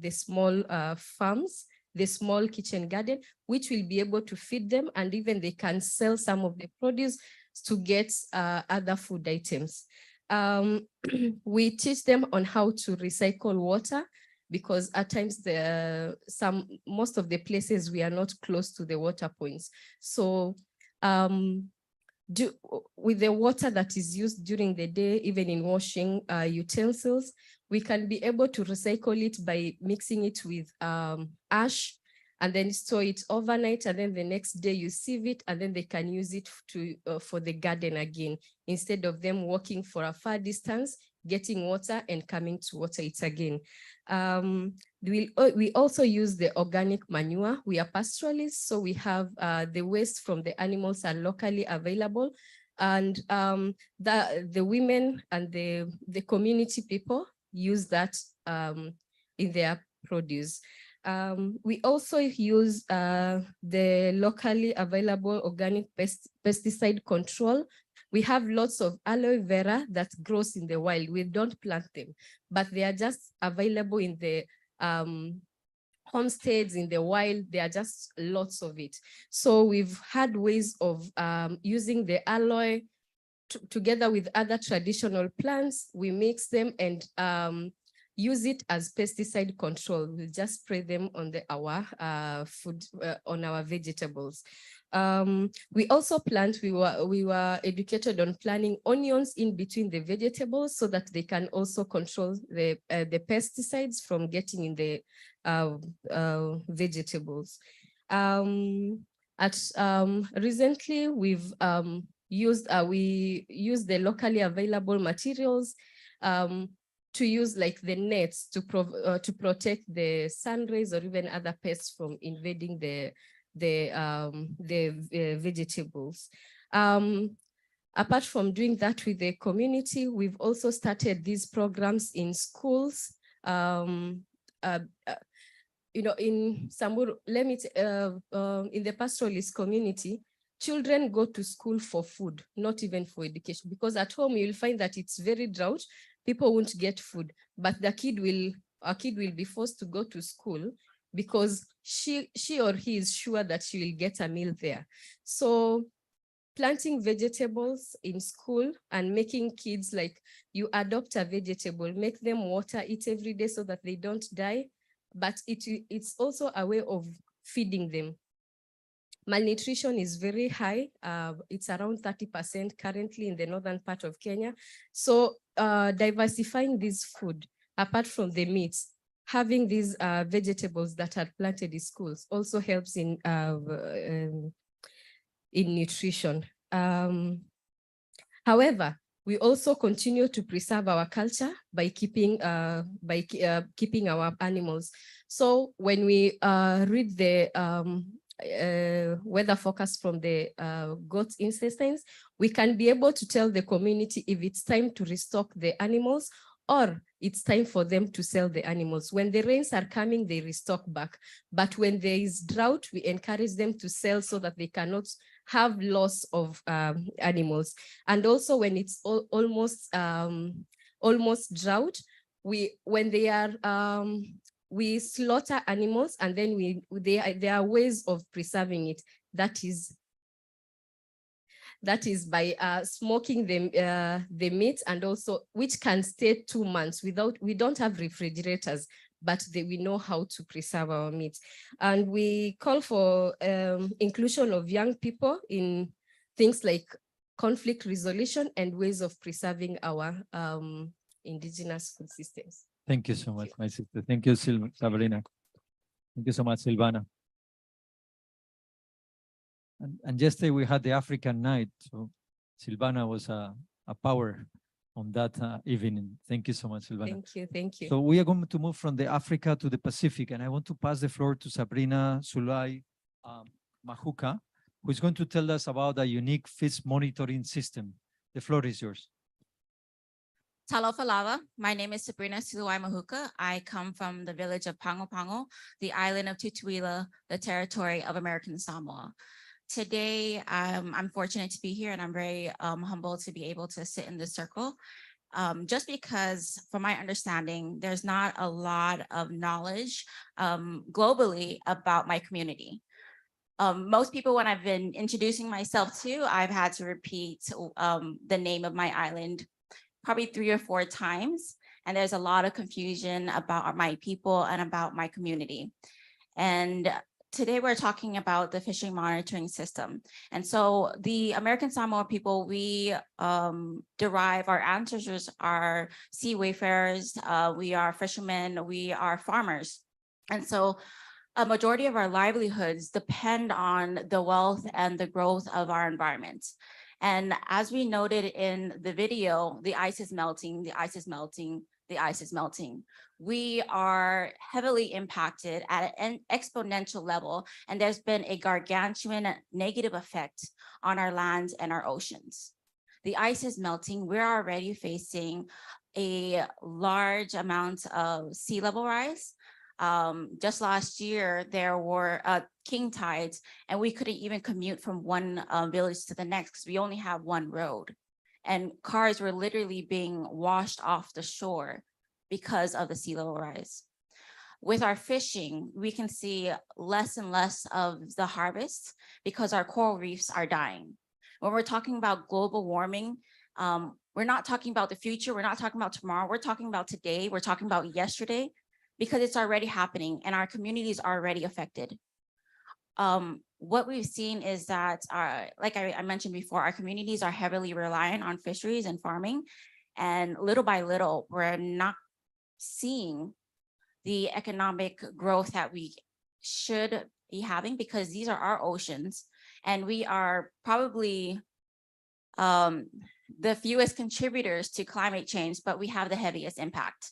small farms, the small kitchen garden, which will be able to feed them, and even they can sell some of the produce to get other food items. We teach them on how to recycle water, because at times most of the places we are not close to the water points. So with the water that is used during the day, even in washing utensils, we can be able to recycle it by mixing it with ash, and then store it overnight, and then the next day you sieve it, and then they can use it for the garden again, instead of them walking for a far distance, getting water and coming to water it again. We also use the organic manure. We are pastoralists, so we have the waste from the animals are locally available, and the women and the community people use that in their produce. We also use the locally available organic pesticide control. We have lots of aloe vera that grows in the wild. We don't plant them, but they are just available in the homesteads in the wild. There are just lots of it. So we've had ways of using the aloe together with other traditional plants. We mix them and use it as pesticide control. We'll just spray them on our food, on our vegetables. We also plant, we were educated on planting onions in between the vegetables, so that they can also control the pesticides from getting in the vegetables. Recently, we used the locally available materials to use, like the nets, to protect the sun rays or even other pests from invading the vegetables. Apart from doing that with the community, we've also started these programs in schools. In Samburu, in the pastoralist community, children go to school for food, not even for education, because at home you'll find that it's very drought. People won't get food, but a kid will be forced to go to school because she or he is sure that she will get a meal there. So planting vegetables in school and making kids, like, you adopt a vegetable, make them water it every day so that they don't die, but it's also a way of feeding them. Malnutrition is very high. It's around 30% currently in the northern part of Kenya. So diversifying this food, apart from the meats, having these vegetables that are planted in schools also helps in in nutrition. However, we also continue to preserve our culture by keeping our animals. So when we read the weather forecast from the goats instance, we can be able to tell the community if it's time to restock the animals or it's time for them to sell the animals. When the rains are coming, they restock back. But when there is drought, we encourage them to sell so that they cannot have loss of animals. And also when it's almost drought, when they are we slaughter animals, and then there are ways of preserving it. That is by smoking the meat, and also which can stay 2 months without. We don't have refrigerators, but we know how to preserve our meat. And we call for inclusion of young people in things like conflict resolution and ways of preserving our indigenous food systems. Thank you so much, my sister. Thank you, Sabrina. Thank you so much, Silvana. And yesterday we had the African night, so Silvana was a power on that evening. Thank you so much, Silvana. Thank you. So we are going to move from the Africa to the Pacific, and I want to pass the floor to Sabrina Sulai Mahuka, who is going to tell us about a unique fish monitoring system. The floor is yours. Talofa lava. My name is Sabrina Sulai Mahuka. I come from the village of Pango Pango, the island of Tutuila, the territory of American Samoa. Today, I'm fortunate to be here, and I'm very humbled to be able to sit in this circle. Just because, from my understanding, there's not a lot of knowledge globally about my community. Most people, when I've been introducing myself to, I've had to repeat the name of my island probably 3 or 4 times. And there's a lot of confusion about my people and about my community. And today we're talking about the fishing monitoring system. And so the American Samoa people, we derive, our ancestors are sea wayfarers, we are fishermen, we are farmers. And so a majority of our livelihoods depend on the wealth and the growth of our environment. And as we noted in the video, the ice is melting, the ice is melting, the ice is melting. We are heavily impacted at an exponential level, and there's been a gargantuan negative effect on our lands and our oceans. The ice is melting. We're already facing a large amount of sea level rise. Just last year, there were king tides, and we couldn't even commute from one village to the next because we only have one road. And cars were literally being washed off the shore because of the sea level rise. With our fishing, we can see less and less of the harvest because our coral reefs are dying. When we're talking about global warming, we're not talking about the future, we're not talking about tomorrow, we're talking about today, we're talking about yesterday, because it's already happening and our communities are already affected. What we've seen is that, like I mentioned before, our communities are heavily reliant on fisheries and farming, and little by little, we're not seeing the economic growth that we should be having, because these are our oceans, and we are probably the fewest contributors to climate change, but we have the heaviest impact.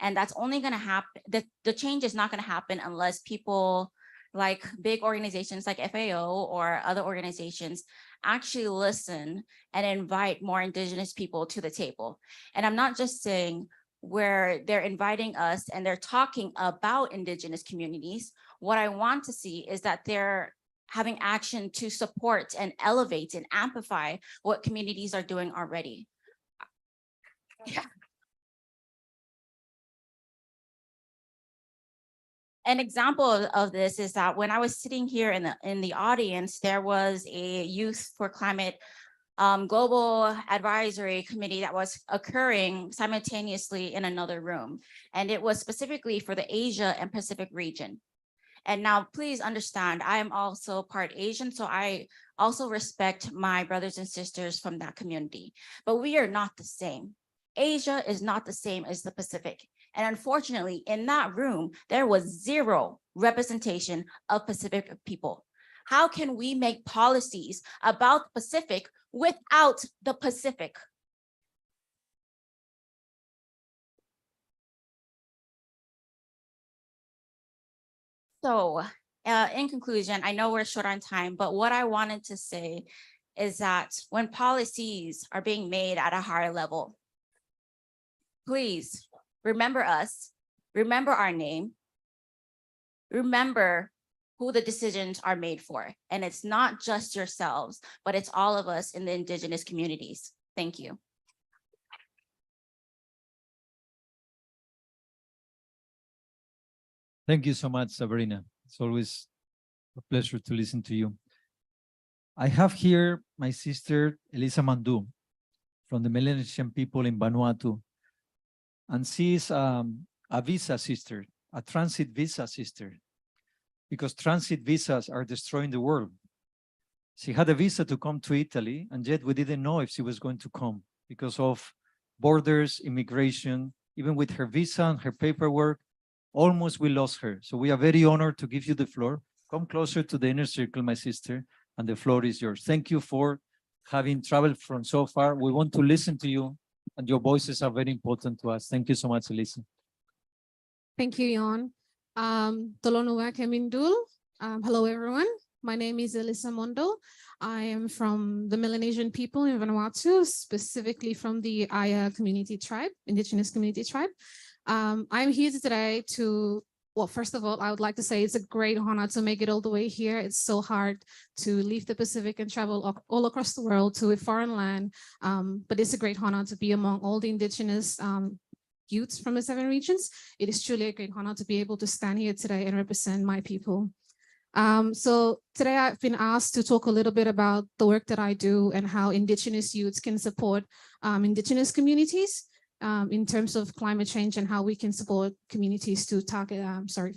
And that's only going to happen, the change is not going to happen unless people like big organizations like FAO or other organizations actually listen and invite more Indigenous people to the table. And I'm not just saying where they're inviting us and they're talking about Indigenous communities. What I want to see is that they're having action to support and elevate and amplify what communities are doing already. Yeah. An example of this is that when I was sitting here in the audience, there was a Youth for Climate Global Advisory Committee that was occurring simultaneously in another room. And it was specifically for the Asia and Pacific region. And now please understand, I am also part Asian, so I also respect my brothers and sisters from that community, but we are not the same. Asia is not the same as the Pacific. And unfortunately, in that room, there was zero representation of Pacific people. How can we make policies about the Pacific without the Pacific? So in conclusion, I know we're short on time, but what I wanted to say is that when policies are being made at a higher level, please remember us, remember our name, remember who the decisions are made for. And it's not just yourselves, but it's all of us in the Indigenous communities. Thank you. Thank you so much, Sabrina. It's always a pleasure to listen to you. I have here my sister, Elisa Mandu, from the Melanesian people in Vanuatu. And she is a visa sister, a transit visa sister, because transit visas are destroying the world. She had a visa to come to Italy, and yet we didn't know if she was going to come because of borders, immigration. Even with her visa and her paperwork, almost we lost her. So we are very honored to give you the floor. Come closer to the inner circle, my sister, and the floor is yours. Thank you for having traveled from so far. We want to listen to you, and your voices are very important to us. Thank you so much, Elisa. Thank you, Jan. Tolonuwa Kemindul. Hello, everyone. My name is Elisa Mondo. I am from the Melanesian people in Vanuatu, specifically from the Aya community tribe, Indigenous community tribe. I'm here today to, well, first of all, I would like to say it's a great honor to make it all the way here. It's so hard to leave the Pacific and travel all across the world to a foreign land, but it's a great honor to be among all the Indigenous youths from the 7 regions. It is truly a great honor to be able to stand here today and represent my people. So today I've been asked to talk a little bit about the work that I do and how Indigenous youths can support Indigenous communities in terms of climate change and how we can support communities to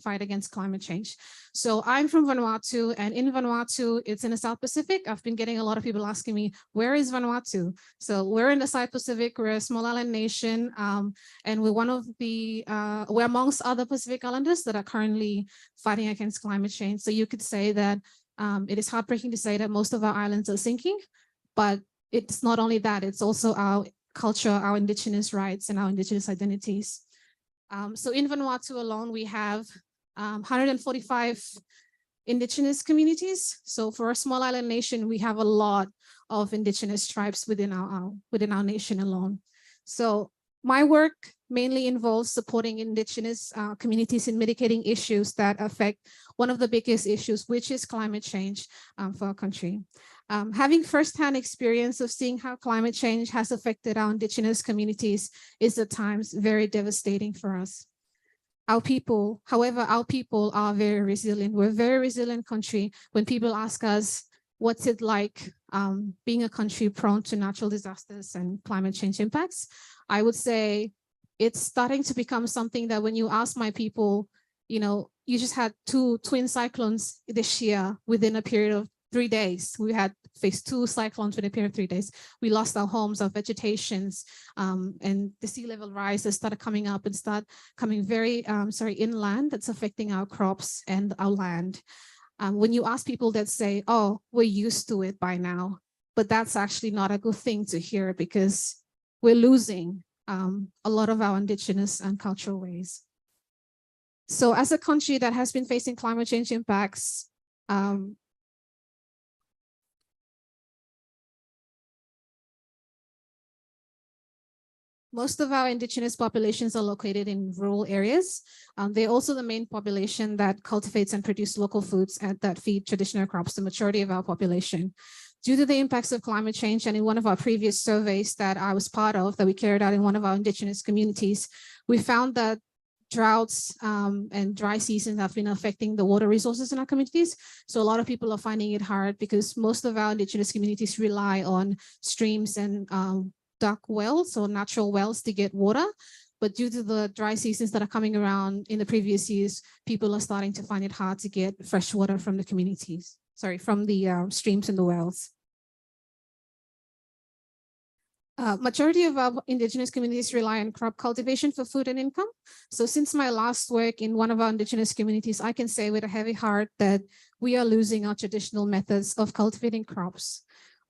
fight against climate change. So I'm from Vanuatu, and in Vanuatu, it's in the South Pacific. I've been getting a lot of people asking me, where is Vanuatu? So we're in the South Pacific, we're a small island nation, and we're one of the, we're amongst other Pacific Islanders that are currently fighting against climate change. So you could say that it is heartbreaking to say that most of our islands are sinking, but it's not only that, it's also our culture, our Indigenous rights, and our Indigenous identities. So in Vanuatu alone, we have 145 Indigenous communities. So for a small island nation, we have a lot of Indigenous tribes within our nation alone. So my work mainly involves supporting Indigenous communities in mitigating issues that affect one of the biggest issues, which is climate change for our country. Having firsthand experience of seeing how climate change has affected our Indigenous communities is at times very devastating for us. However, our people are very resilient. We're a very resilient country. When people ask us, what's it like being a country prone to natural disasters and climate change impacts, I would say it's starting to become something that when you ask my people, you know, you just had 2 twin cyclones this year within a period of 3 days. We had faced 2 cyclones within a period of 3 days. We lost our homes, our vegetations, and the sea level rise has started coming up and start coming very, inland. That's affecting our crops and our land. When you ask people that say, oh, we're used to it by now, but that's actually not a good thing to hear because we're losing a lot of our Indigenous and cultural ways. So as a country that has been facing climate change impacts, most of our Indigenous populations are located in rural areas. They're also the main population that cultivates and produces local foods and that feed traditional crops, the majority of our population. Due to the impacts of climate change, and in one of our previous surveys that I was part of, that we carried out in one of our Indigenous communities, we found that droughts and dry seasons have been affecting the water resources in our communities. So a lot of people are finding it hard because most of our Indigenous communities rely on streams and duck wells or natural wells to get water. But due to the dry seasons that are coming around in the previous years, people are starting to find it hard to get fresh water from the communities, from the streams and the wells. Majority of our indigenous communities rely on crop cultivation for food and income. So since my last work in one of our indigenous communities, I can say with a heavy heart that we are losing our traditional methods of cultivating crops.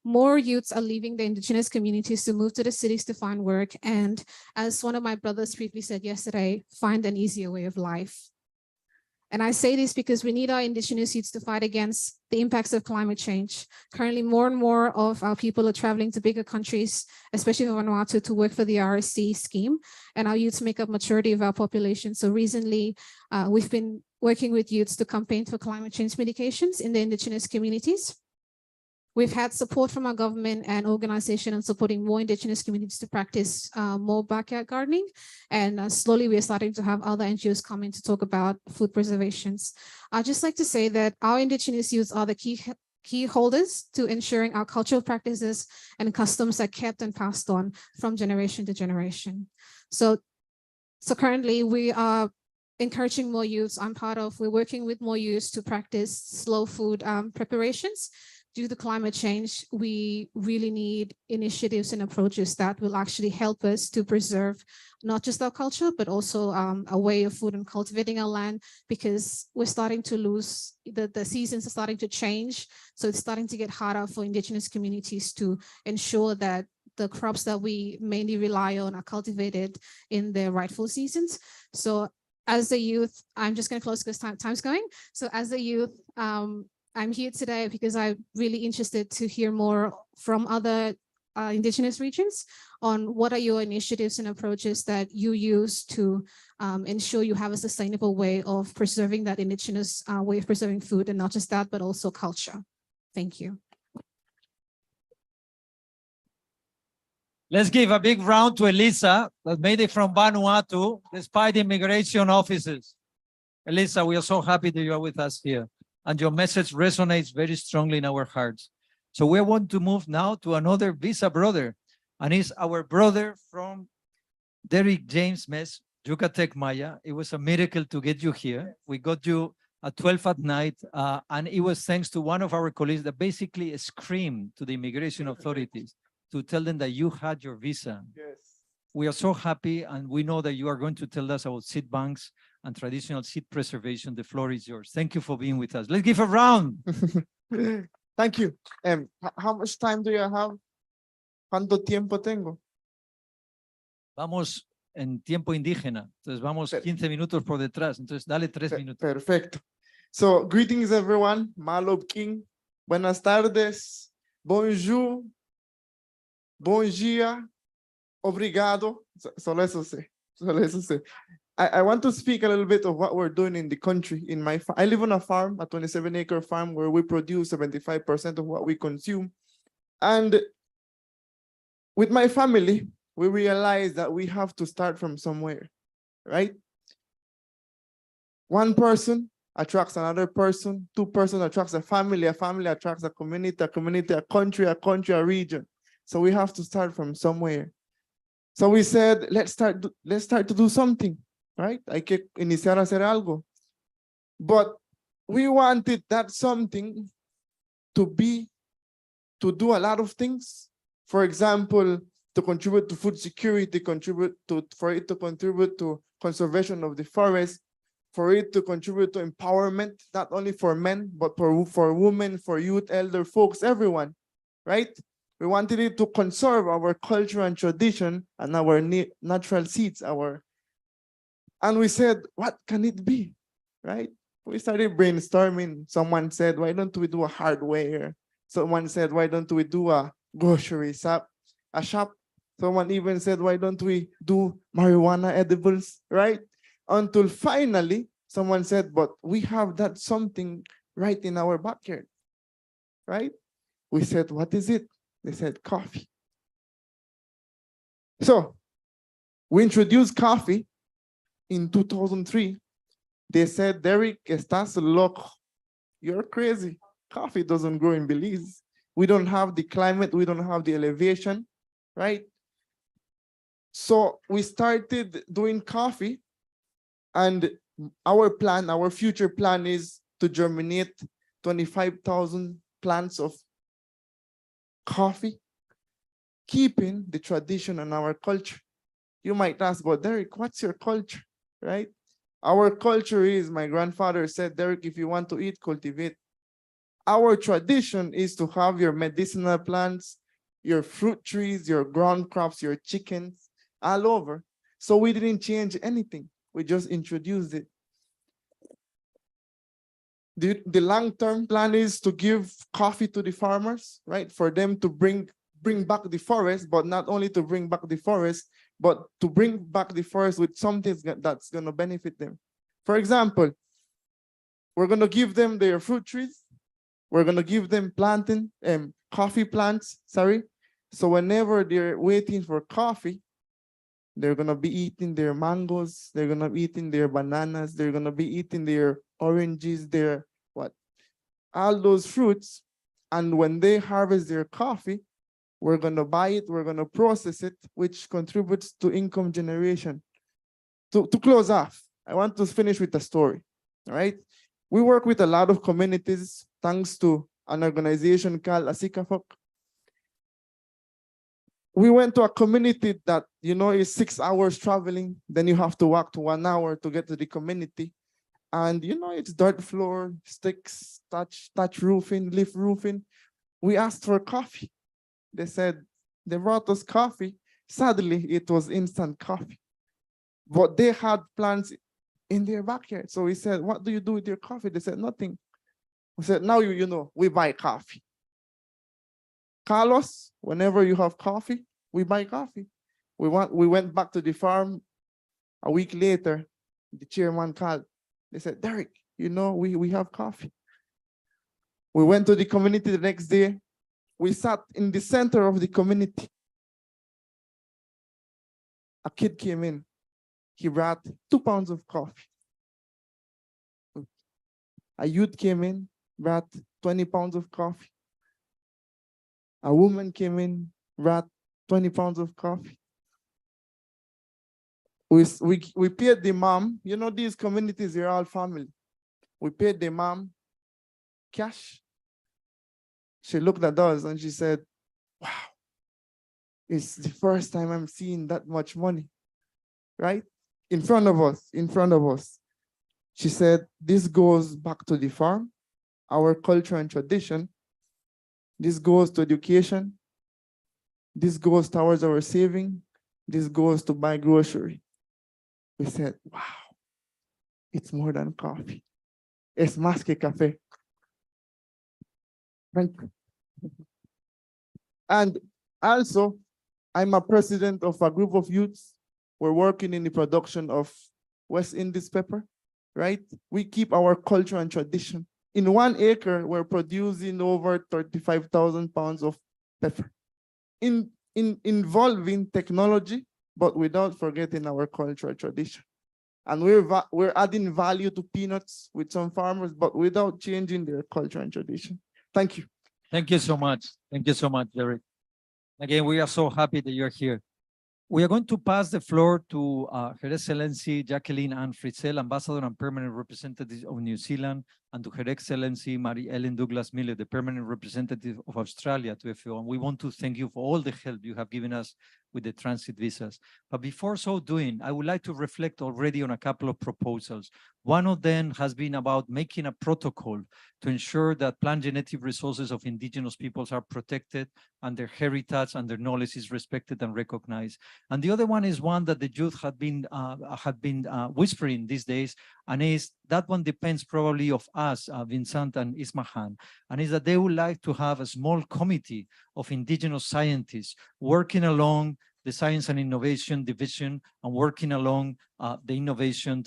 More youths are leaving the indigenous communities to move to the cities to find work. And as one of my brothers briefly said yesterday, find an easier way of life. And I say this because we need our indigenous youths to fight against the impacts of climate change. Currently, more and more of our people are traveling to bigger countries, especially Vanuatu, to work for the RSC scheme. And our youths make up majority of our population. So recently, we've been working with youths to campaign for climate change mitigations in the indigenous communities. We've had support from our government and organization on supporting more indigenous communities to practice more backyard gardening. And slowly we're starting to have other NGOs come in to talk about food preservations. I'd just like to say that our indigenous youths are the key holders to ensuring our cultural practices and customs are kept and passed on from generation to generation. So currently we are encouraging more youths. We're working with more youths to practice slow food preparations. Due to climate change, we really need initiatives and approaches that will actually help us to preserve not just our culture, but also a way of food and cultivating our land, because we're starting to lose, the seasons are starting to change. So it's starting to get harder for indigenous communities to ensure that the crops that we mainly rely on are cultivated in their rightful seasons. So as a youth, I'm just going to close because time's going. So as a youth, I'm here today because I'm really interested to hear more from other indigenous regions on what are your initiatives and approaches that you use to ensure you have a sustainable way of preserving that indigenous way of preserving food, and not just that, but also culture. Thank you. Let's give a big round to Elisa that made it from Vanuatu despite immigration offices. Elisa, we are so happy that you are with us here, and your message resonates very strongly in our hearts. So we want to move now to another visa brother, and he's our brother from Derek James Mess, Yucatec Maya. It was a miracle to get you here. We got you at 12 at night, and it was thanks to one of our colleagues that basically screamed to the immigration authorities to tell them that you had your visa. Yes. We are so happy, and we know that you are going to tell us about seed banks and traditional seed preservation. The floor is yours. Thank you for being with us. Let's give a round. Thank you. How much time do you have? ¿Cuánto tiempo tengo? Vamos en tiempo indígena. Entonces vamos 15 minutos por detrás. Entonces dale 3 minutos. Perfecto. So, greetings everyone. Malob King. Buenas tardes. Bonjour. Bom dia. Obrigado. Solo eso sé. Solo eso sé. I want to speak a little bit of what we're doing in the country. I live on a farm, a 27-acre farm, where we produce 75% of what we consume. And with my family, we realized that we have to start from somewhere, right? One person attracts another person, two persons attracts a family attracts a community, a country, a region. So we have to start from somewhere. So we said, let's start to do something, right? Hay que iniciar a hacer algo. But we wanted that something to do a lot of things. For example, to contribute to food security, for it to contribute to conservation of the forest, for it to contribute to empowerment, not only for men, but for women, for youth, elder folks, everyone, right? We wanted it to conserve our culture and tradition and our natural seeds, and we said, what can it be, right? We started brainstorming. Someone said, why don't we do a hardware? Someone said, why don't we do a grocery shop? Someone even said, why don't we do marijuana edibles, right? Until finally, someone said, but we have that something right in our backyard, right? We said, what is it? They said, coffee. So we introduced coffee in 2003. They said, Derek, estás loco. You're crazy. Coffee doesn't grow in Belize. We don't have the climate. We don't have the elevation, right? So we started doing coffee, and our future plan is to germinate 25,000 plants of coffee keeping the tradition and our culture. You might ask, but Derek, what's your culture, right? Our culture is, my grandfather said, Derek, if you want to eat, cultivate. Our tradition is to have your medicinal plants, your fruit trees, your ground crops, your chickens, all over. So we didn't change anything. We just introduced it. The long-term plan is to give coffee to the farmers, right? For them to bring back the forest, but not only to bring back the forest, but to bring back the forest with something that's going to benefit them. For example, we're going to give them their fruit trees. We're going to give them coffee plants, sorry. So whenever they're waiting for coffee, they're going to be eating their mangoes. They're going to be eating their bananas. They're going to be eating their oranges, their all those fruits. And when they harvest their coffee, we're going to buy it, we're going to process it, which contributes to income generation. To close off, I want to finish with a story, all right? We work with a lot of communities, thanks to an organization called Asikafok. We went to a community that, is 6 hours traveling, then you have to walk to 1 hour to get to the community. And, it's dirt floor, sticks, thatch roofing, leaf roofing. We asked for coffee. They said, they brought us coffee. Sadly, it was instant coffee. But they had plants in their backyard. So we said, what do you do with your coffee? They said, nothing. We said, now you know, we buy coffee. Carlos, whenever you have coffee, we buy coffee. We went back to the farm. A week later, the chairman called. They said, Derek, we have coffee. We went to the community the next day. We sat in the center of the community. A kid came in. He brought 2 pounds of coffee. A youth came in, brought 20 pounds of coffee. A woman came in, brought 20 pounds of coffee. We paid the mom. These communities are all family. We paid the mom cash. She looked at us and she said, wow, it's the first time I'm seeing that much money, right? In front of us. She said, this goes back to the farm, our culture and tradition. This goes to education. This goes towards our saving. This goes to buy grocery. We said, wow, it's more than coffee. Es más que café. Thank you. And also, I'm a president of a group of youths. We're working in the production of West Indies pepper, right? We keep our culture and tradition. In 1 acre, we're producing over 35,000 pounds of pepper. Involving technology, but without forgetting our cultural tradition. And we're adding value to peanuts with some farmers, but without changing their culture and tradition. Thank you. Thank you so much. Thank you so much, Derek. Again, we are so happy that you're here. We are going to pass the floor to Her Excellency Jacqueline Ann Fritzel, Ambassador and Permanent Representative of New Zealand, and to Her Excellency Mary Ellen Douglas Miller, the Permanent Representative of Australia to FAO. And we want to thank you for all the help you have given us with the transit visas. But before so doing, I would like to reflect already on a couple of proposals. One of them has been about making a protocol to ensure that plant genetic resources of indigenous peoples are protected and their heritage and their knowledge is respected and recognized. And the other one is one that the youth have been whispering these days, and is that one depends probably of us, Vincent and Ismahan, and is that they would like to have a small committee of indigenous scientists working along the Science and Innovation Division and working along the innovation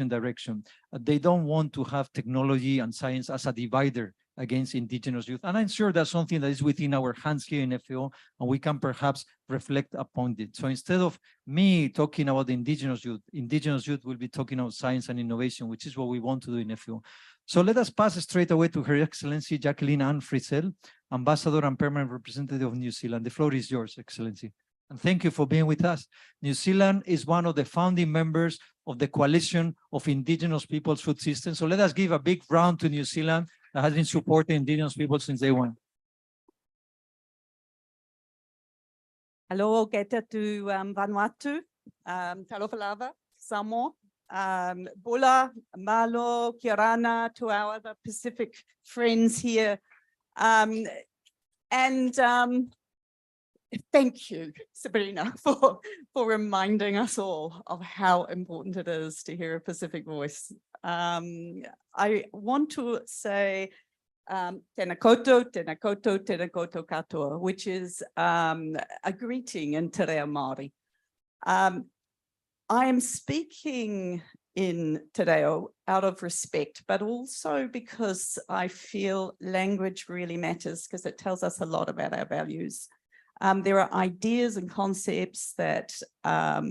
direction. They don't want to have technology and science as a divider against indigenous youth. And I'm sure that's something that is within our hands here in FAO, and we can perhaps reflect upon it. So instead of me talking about the indigenous youth will be talking about science and innovation, which is what we want to do in FAO. So let us pass straight away to Her Excellency Jacqueline Ann Fritzel, Ambassador and Permanent Representative of New Zealand. The floor is yours, Excellency. And thank you for being with us. New Zealand is one of the founding members of the Coalition of Indigenous Peoples Food Systems. So let us give a big round to New Zealand that has been supporting indigenous people since day one. Hello, geta to Vanuatu, talofa lava, Samoa, Bula, Malo, Kirana, to our other Pacific friends here. Thank you, Sabrina, for reminding us all of how important it is to hear a Pacific voice. I want to say tēnā koutou, tēnā koutou, tēnā koutou katoa, which is a greeting in te reo Māori. I am speaking in te reo out of respect, but also because I feel language really matters because it tells us a lot about our values. There are ideas and concepts that are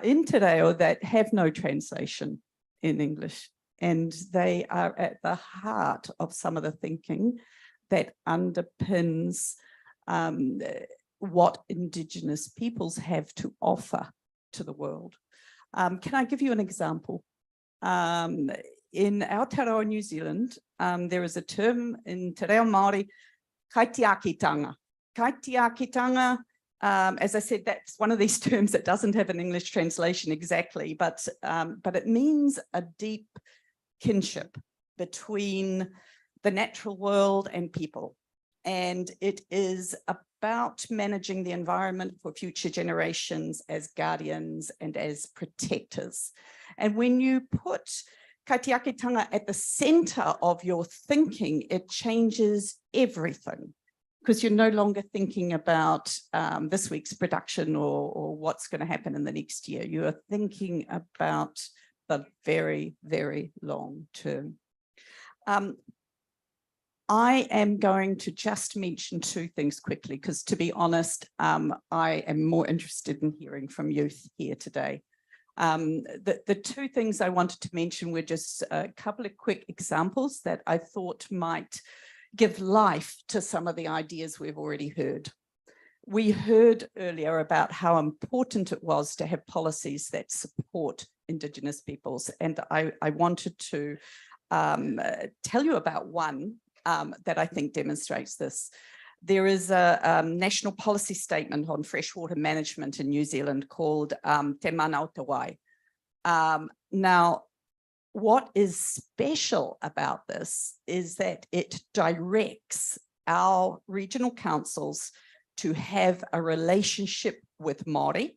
in te reo that have no translation in English. And they are at the heart of some of the thinking that underpins what Indigenous peoples have to offer to the world. Can I give you an example? In Aotearoa, New Zealand, there is a term in te reo Māori, kaitiakitanga. Kaitiakitanga, as I said, that's one of these terms that doesn't have an English translation exactly, but it means a deep kinship between the natural world and people. And it is about managing the environment for future generations as guardians and as protectors. And when you put kaitiakitanga at the center of your thinking, it changes everything, because you're no longer thinking about this week's production or what's going to happen in the next year. You are thinking about the very, very long term. I am going to just mention two things quickly, because to be honest, I am more interested in hearing from youth here today. The two things I wanted to mention were just a couple of quick examples that I thought might give life to some of the ideas we've already heard. We heard earlier about how important it was to have policies that support Indigenous peoples. And I wanted to tell you about one that I think demonstrates this. There is a national policy statement on freshwater management in New Zealand called Te Manao Te Wai. Now, what is special about this is that it directs our regional councils to have a relationship with Māori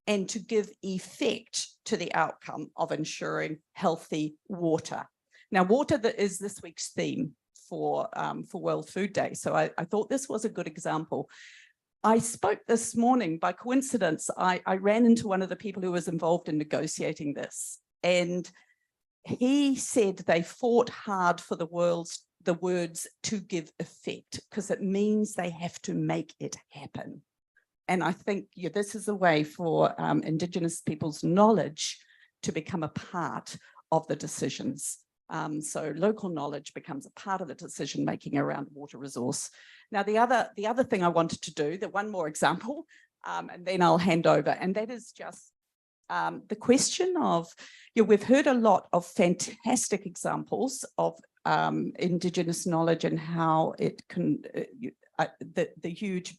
and to give effect to the outcome of ensuring healthy water. Now, water that is this week's theme for World Food Day. So I thought this was a good example. I spoke this morning, by coincidence, I ran into one of the people who was involved in negotiating this. And he said they fought hard for the words to give effect, because it means they have to make it happen. And I think this is a way for Indigenous people's knowledge to become a part of the decisions. So local knowledge becomes a part of the decision making around water resource. Now, the other thing I wanted to do, one more example, and then I'll hand over, and that is just the question of, we've heard a lot of fantastic examples of Indigenous knowledge and how it can, the huge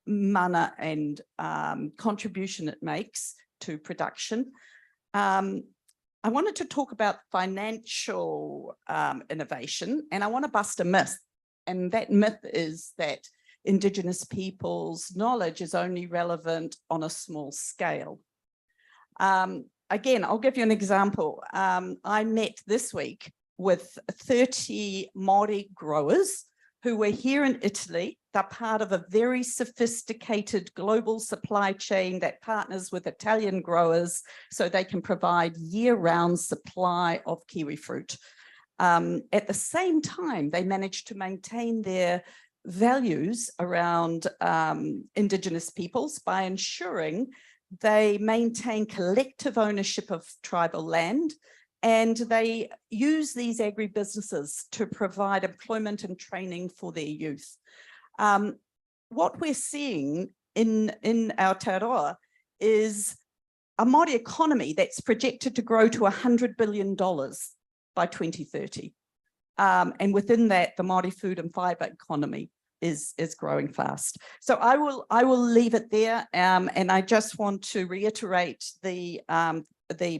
mana and contribution it makes to production. I wanted to talk about financial innovation, and I want to bust a myth. And that myth is that Indigenous people's knowledge is only relevant on a small scale. Again, I'll give you an example. I met this week with 30 Māori growers who were here in Italy. They're part of a very sophisticated global supply chain that partners with Italian growers so they can provide year-round supply of kiwi fruit. At the same time, they managed to maintain their values around Indigenous peoples by ensuring they maintain collective ownership of tribal land, and they use these agribusinesses to provide employment and training for their youth. What we're seeing in Aotearoa is a Māori economy that's projected to grow to $100 billion by 2030. And within that, the Māori food and fibre economy is growing fast. So I will leave it there. And I just want to reiterate the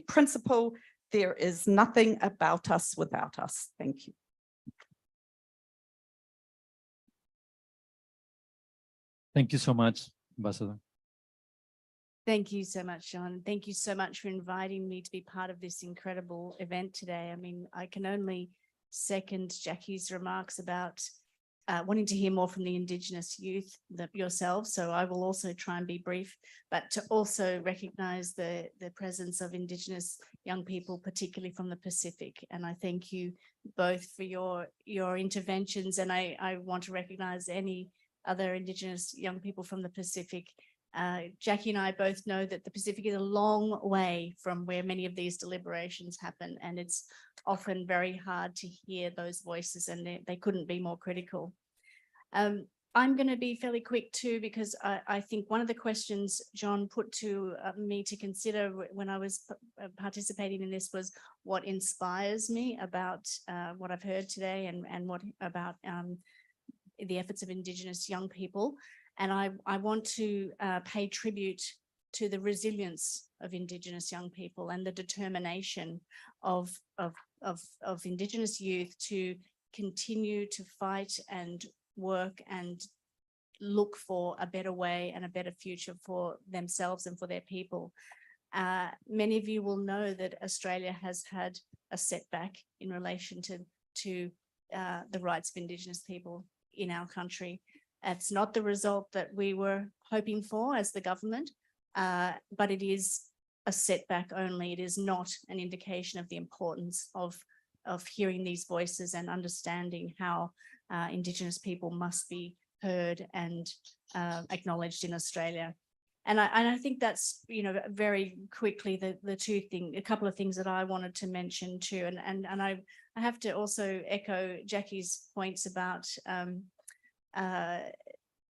principle: there is nothing about us without us. Thank you. Thank you so much, Ambassador. Thank you so much, John. Thank you so much for inviting me to be part of this incredible event today. I mean, I can only second Jackie's remarks about wanting to hear more from the Indigenous youth yourselves. So I will also try and be brief, but to also recognize the presence of Indigenous young people, particularly from the Pacific. And I thank you both for your interventions. And I want to recognize any other Indigenous young people from the Pacific. Jackie and I both know that the Pacific is a long way from where many of these deliberations happen, and it's often very hard to hear those voices, and they couldn't be more critical. I'm going to be fairly quick too, because I think one of the questions John put to me to consider when I was participating in this was what inspires me about what I've heard today, and what about the efforts of Indigenous young people. And I want to pay tribute to the resilience of Indigenous young people and the determination of Indigenous youth to continue to fight and work and look for a better way and a better future for themselves and for their people. Many of you will know that Australia has had a setback in relation to the rights of Indigenous people in our country. It's not the result that we were hoping for as the government, but it is a setback only. It is not an indication of the importance of hearing these voices and understanding how Indigenous people must be heard and acknowledged in Australia. And I think that's, you know, very quickly a couple of things that I wanted to mention too. And I have to also echo Jackie's points about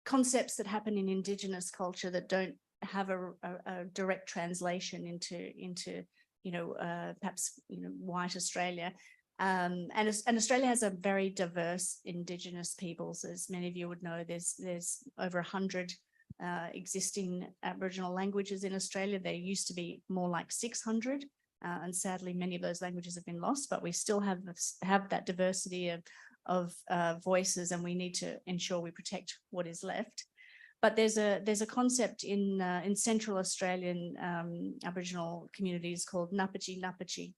concepts that happen in Indigenous culture that don't have a direct translation into you know, perhaps, you know, white Australia. And Australia has a very diverse Indigenous peoples. As many of you would know, there's over 100 existing Aboriginal languages in Australia. There used to be more like 600. And sadly, many of those languages have been lost, but we still have that diversity of voices, and we need to ensure we protect what is left. But there's a concept in Central Australian Aboriginal communities called Napachi Napachi,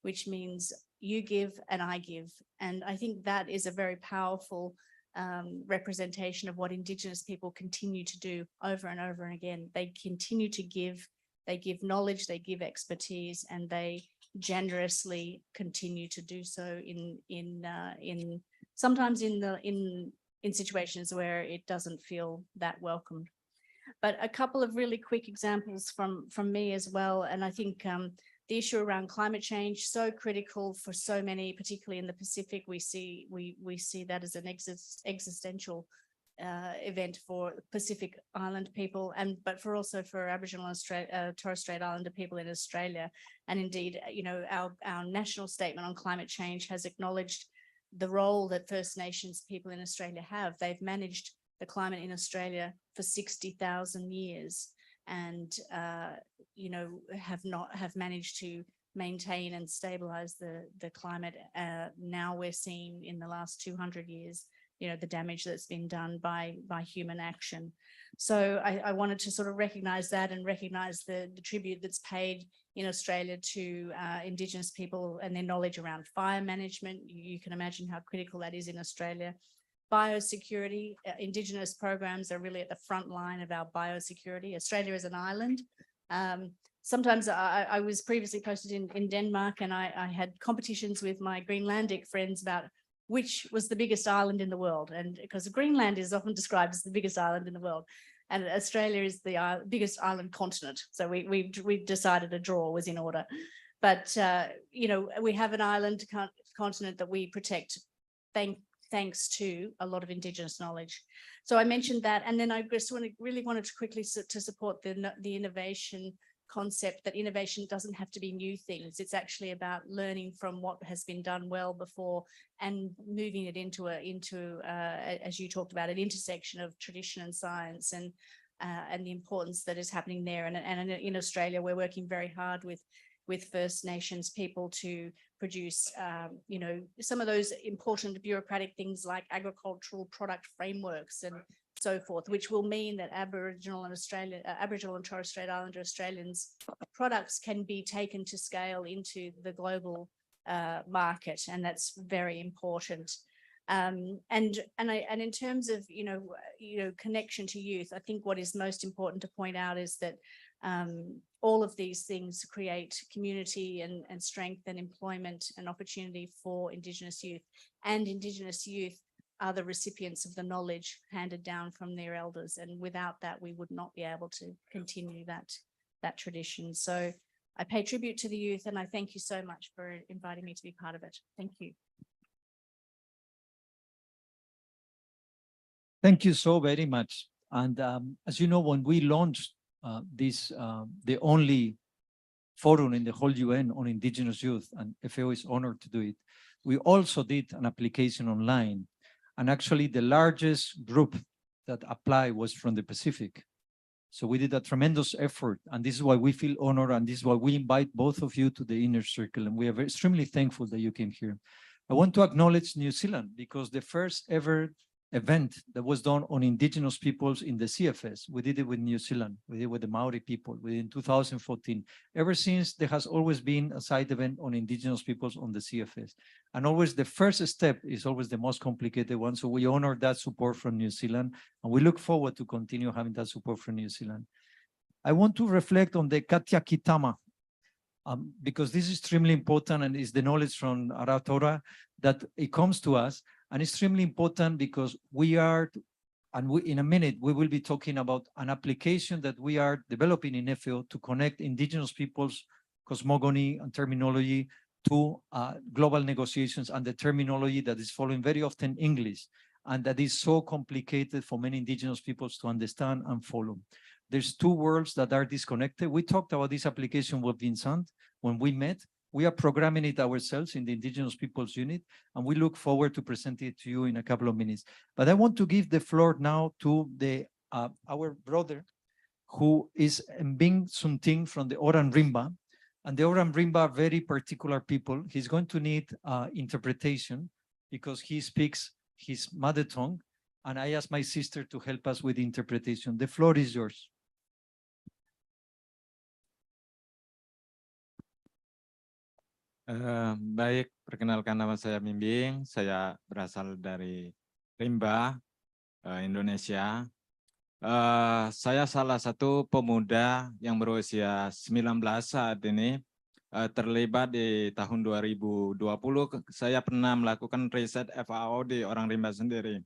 which means you give and I give. And I think that is a very powerful representation of what Indigenous people continue to do over and over and again. They continue to give. They give knowledge, they give expertise, and they generously continue to do so in sometimes in situations where it doesn't feel that welcomed. But a couple of really quick examples from me as well. And I think the issue around climate change, so critical for so many, particularly in the Pacific. We see that as an existential event for Pacific Island people, but also for Aboriginal and Torres Strait Islander people in Australia. And indeed, you know, our national statement on climate change has acknowledged the role that First Nations people in Australia have. They've managed the climate in Australia for 60,000 years, and you know, have managed to maintain and stabilize the climate. Now we're seeing in the last 200 years, you know, the damage that's been done by human action. So I wanted to sort of recognize that, and recognize the tribute that's paid in Australia to Indigenous people and their knowledge around fire management. You can imagine how critical that is in Australia. Biosecurity, Indigenous programs are really at the front line of our biosecurity. Australia is an island. Sometimes I was previously posted in Denmark, and I had competitions with my Greenlandic friends about which was the biggest island in the world. And because Greenland is often described as the biggest island in the world, and Australia is the biggest island continent. So we decided a draw was in order. But, you know, we have an island continent that we protect thanks to a lot of Indigenous knowledge. So I mentioned that. And then I just really wanted to quickly to support the innovation concept that innovation doesn't have to be new things. It's actually about learning from what has been done well before and moving it into as you talked about, an intersection of tradition and science, and the importance that is happening there. And in Australia, we're working very hard with First Nations people to produce, some of those important bureaucratic things like agricultural product frameworks and so forth, which will mean that Aboriginal and Torres Strait Islander Australians products can be taken to scale into the global market, and that's very important. And in terms of connection to youth, I think what is most important to point out is that all of these things create community and strength and employment and opportunity for Indigenous youth, and Indigenous youth are the recipients of the knowledge handed down from their elders, and without that we would not be able to continue that tradition. So I pay tribute to the youth, and I thank you so much for inviting me to be part of it. Thank you. Thank you so very much. And as you know, when we launched the only forum in the whole UN on Indigenous youth, and FAO is honored to do it, we also did an application online. And actually the largest group that applied was from the Pacific. So we did a tremendous effort, and this is why we feel honored, and this is why we invite both of you to the inner circle, and we are extremely thankful that you came here. I want to acknowledge New Zealand, because the first ever event that was done on Indigenous peoples in the CFS, we did it with New Zealand, we did it with the Maori people, we did in 2014. Ever since, there has always been a side event on Indigenous peoples on the CFS. And always the first step is always the most complicated one. So we honor that support from New Zealand, and we look forward to continue having that support from New Zealand. I want to reflect on the Katia Kitama, because this is extremely important, and is the knowledge from Aratora that it comes to us. And extremely important because in a minute, we will be talking about an application that we are developing in FAO to connect Indigenous peoples' cosmogony and terminology to global negotiations and the terminology that is following very often English, and that is so complicated for many Indigenous peoples to understand and follow. There's two worlds that are disconnected. We talked about this application with Vincent when we met. We are programming it ourselves in the Indigenous Peoples Unit, and we look forward to presenting it to you in a couple of minutes. But I want to give the floor now to our brother, who is Mbing Sunting from the Oran Rimba. And the Oran Rimba are very particular people. He's going to need interpretation because he speaks his mother tongue. And I asked my sister to help us with interpretation. The floor is yours. Baik, perkenalkan nama saya Mimbing, saya berasal dari Rimba, Indonesia. Saya salah satu pemuda yang berusia 19 saat ini, terlibat di tahun 2020. Saya pernah melakukan riset FAO di orang Rimba sendiri.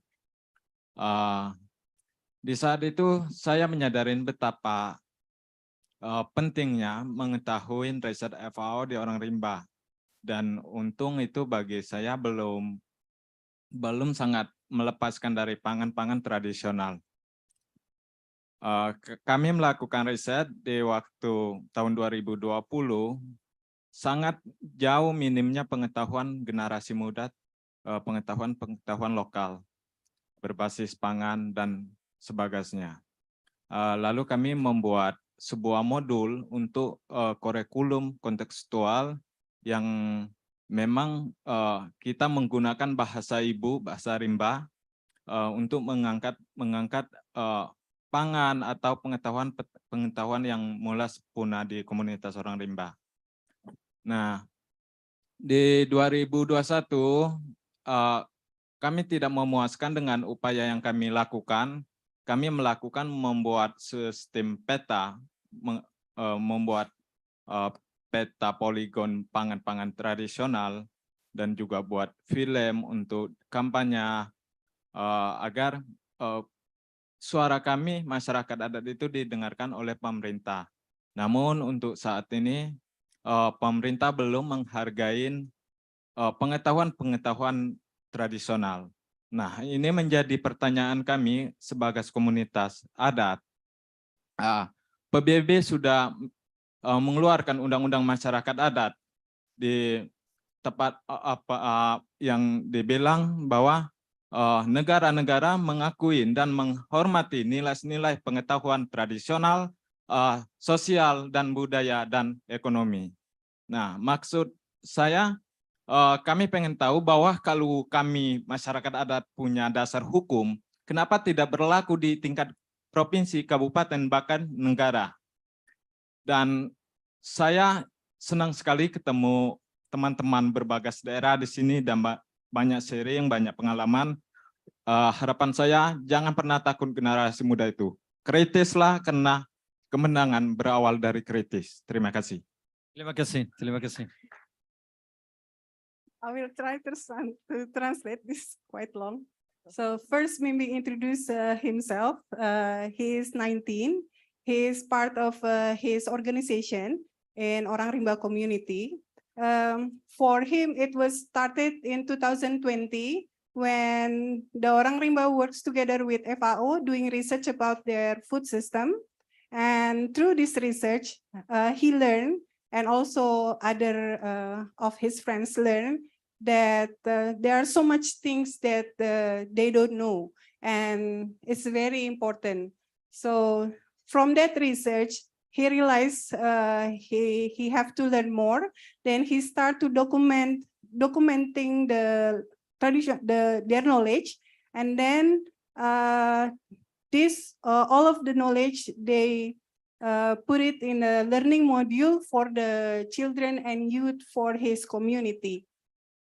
Di saat itu saya menyadari betapa pentingnya mengetahui riset FAO di orang Rimba. Dan untung itu bagi saya belum sangat melepaskan dari pangan-pangan tradisional. Kami melakukan riset di waktu tahun 2020, sangat jauh minimnya pengetahuan generasi muda, pengetahuan lokal, berbasis pangan dan sebagainya. Lalu kami membuat sebuah modul untuk kurikulum kontekstual yang memang kita menggunakan bahasa ibu, bahasa Rimba, untuk mengangkat pangan atau pengetahuan yang mulai punah di komunitas orang Rimba. Nah, di 2021 kami tidak memuaskan dengan upaya yang kami lakukan. Kami membuat sistem peta, membuat peta poligon pangan-pangan tradisional, dan juga buat film untuk kampanye agar suara kami masyarakat adat itu didengarkan oleh pemerintah. Namun untuk saat ini pemerintah belum menghargai pengetahuan tradisional. Nah, ini menjadi pertanyaan kami sebagai komunitas adat. PBB sudah mengeluarkan undang-undang masyarakat adat di tepat yang dibilang bahwa negara-negara mengakui dan menghormati nilai-nilai pengetahuan tradisional, sosial dan budaya dan ekonomi. Nah, maksud saya kami pengen tahu bahwa kalau kami masyarakat adat punya dasar hukum, kenapa tidak berlaku di tingkat provinsi, kabupaten, bahkan negara? Dan saya senang sekali ketemu teman-teman berbagai daerah di sini dan banyak sharing, banyak pengalaman. Harapan saya jangan pernah takut generasi muda itu. Kritislah karena kemenangan berawal dari kritis. Terima kasih. Terima kasih. Terima kasih. I will try to translate this quite long. So first, maybe introduce himself. He is 19. He is part of his organization in Orang Rimba community. For him, it was started in 2020 when the Orang Rimba works together with FAO doing research about their food system. And through this research, he learned, and also other of his friends learned, that there are so much things that they don't know, and it's very important. So from that research, he realized he have to learn more. Then he start to documenting the tradition, their knowledge, and then all of the knowledge they put it in a learning module for the children and youth for his community.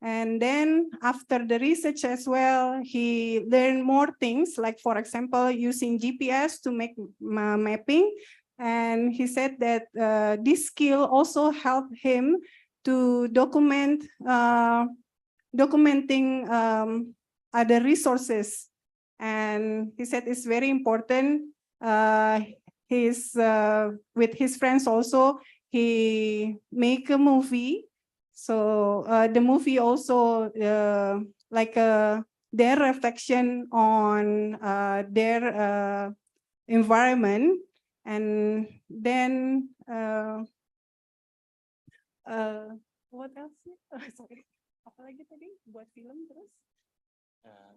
And then after the research as well, he learned more things, like for example, using GPS to make mapping. And he said that this skill also helped him to documenting other resources. And he said it's very important. With his friends also, he make a movie. So the movie also like their reflection on their environment. And then what else? Sorry, apa lagi tadi? Buat film terus?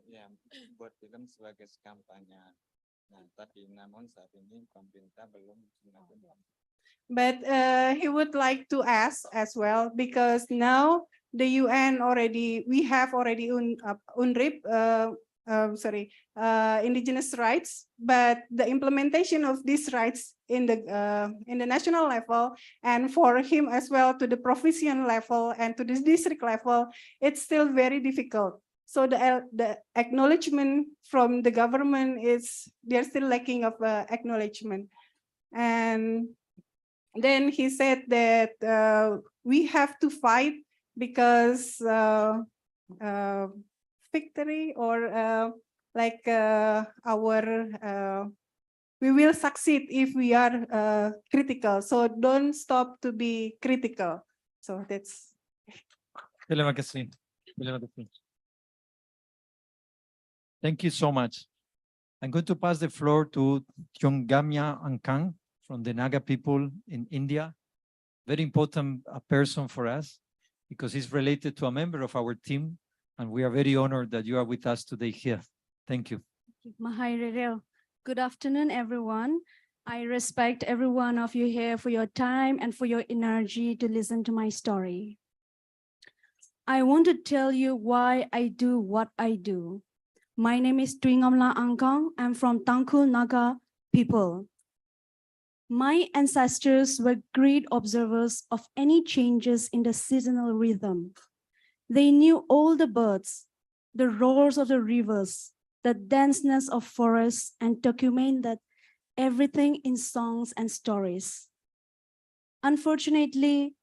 Ya, buat film sebagai kampanye. Nah, tapi namun saat ini pemerintah belum melakukan. But he would like to ask as well, because now the UN we have already UNRIP, indigenous rights, but the implementation of these rights in the national level, and for him as well to the provincial level and to the district level, it's still very difficult. So the acknowledgement from the government they're still lacking of acknowledgement. And then he said that we have to fight, because victory or we will succeed if we are critical. So don't stop to be critical. So that's. Terima kasih. Terima kasih. Thank you so much. I'm going to pass the floor to Yongamya Ankang from the Naga people in India. Very important person for us because he's related to a member of our team, and we are very honored that you are with us today here. Thank you. Mahai Rerel. Good afternoon, everyone. I respect every one of you here for your time and for your energy to listen to my story. I want to tell you why I do what I do. My name is Twingamla Angkang. I'm from Tangkhul Naga people. My ancestors were great observers of any changes in the seasonal rhythm. They knew all the birds, the roars of the rivers, the denseness of forests, and documented everything in songs and stories. Unfortunately,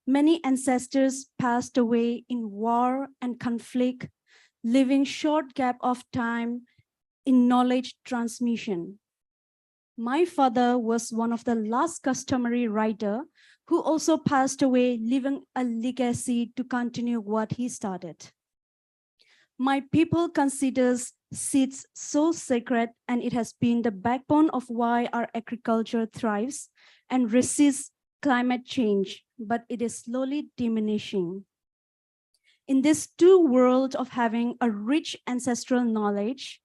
many ancestors passed away in war and conflict, leaving short gap of time in knowledge transmission. My father was one of the last customary writer who also passed away, leaving a legacy to continue what he started. My people considers seeds so sacred, and it has been the backbone of why our agriculture thrives and resists climate change, but it is slowly diminishing. In this two world of having a rich ancestral knowledge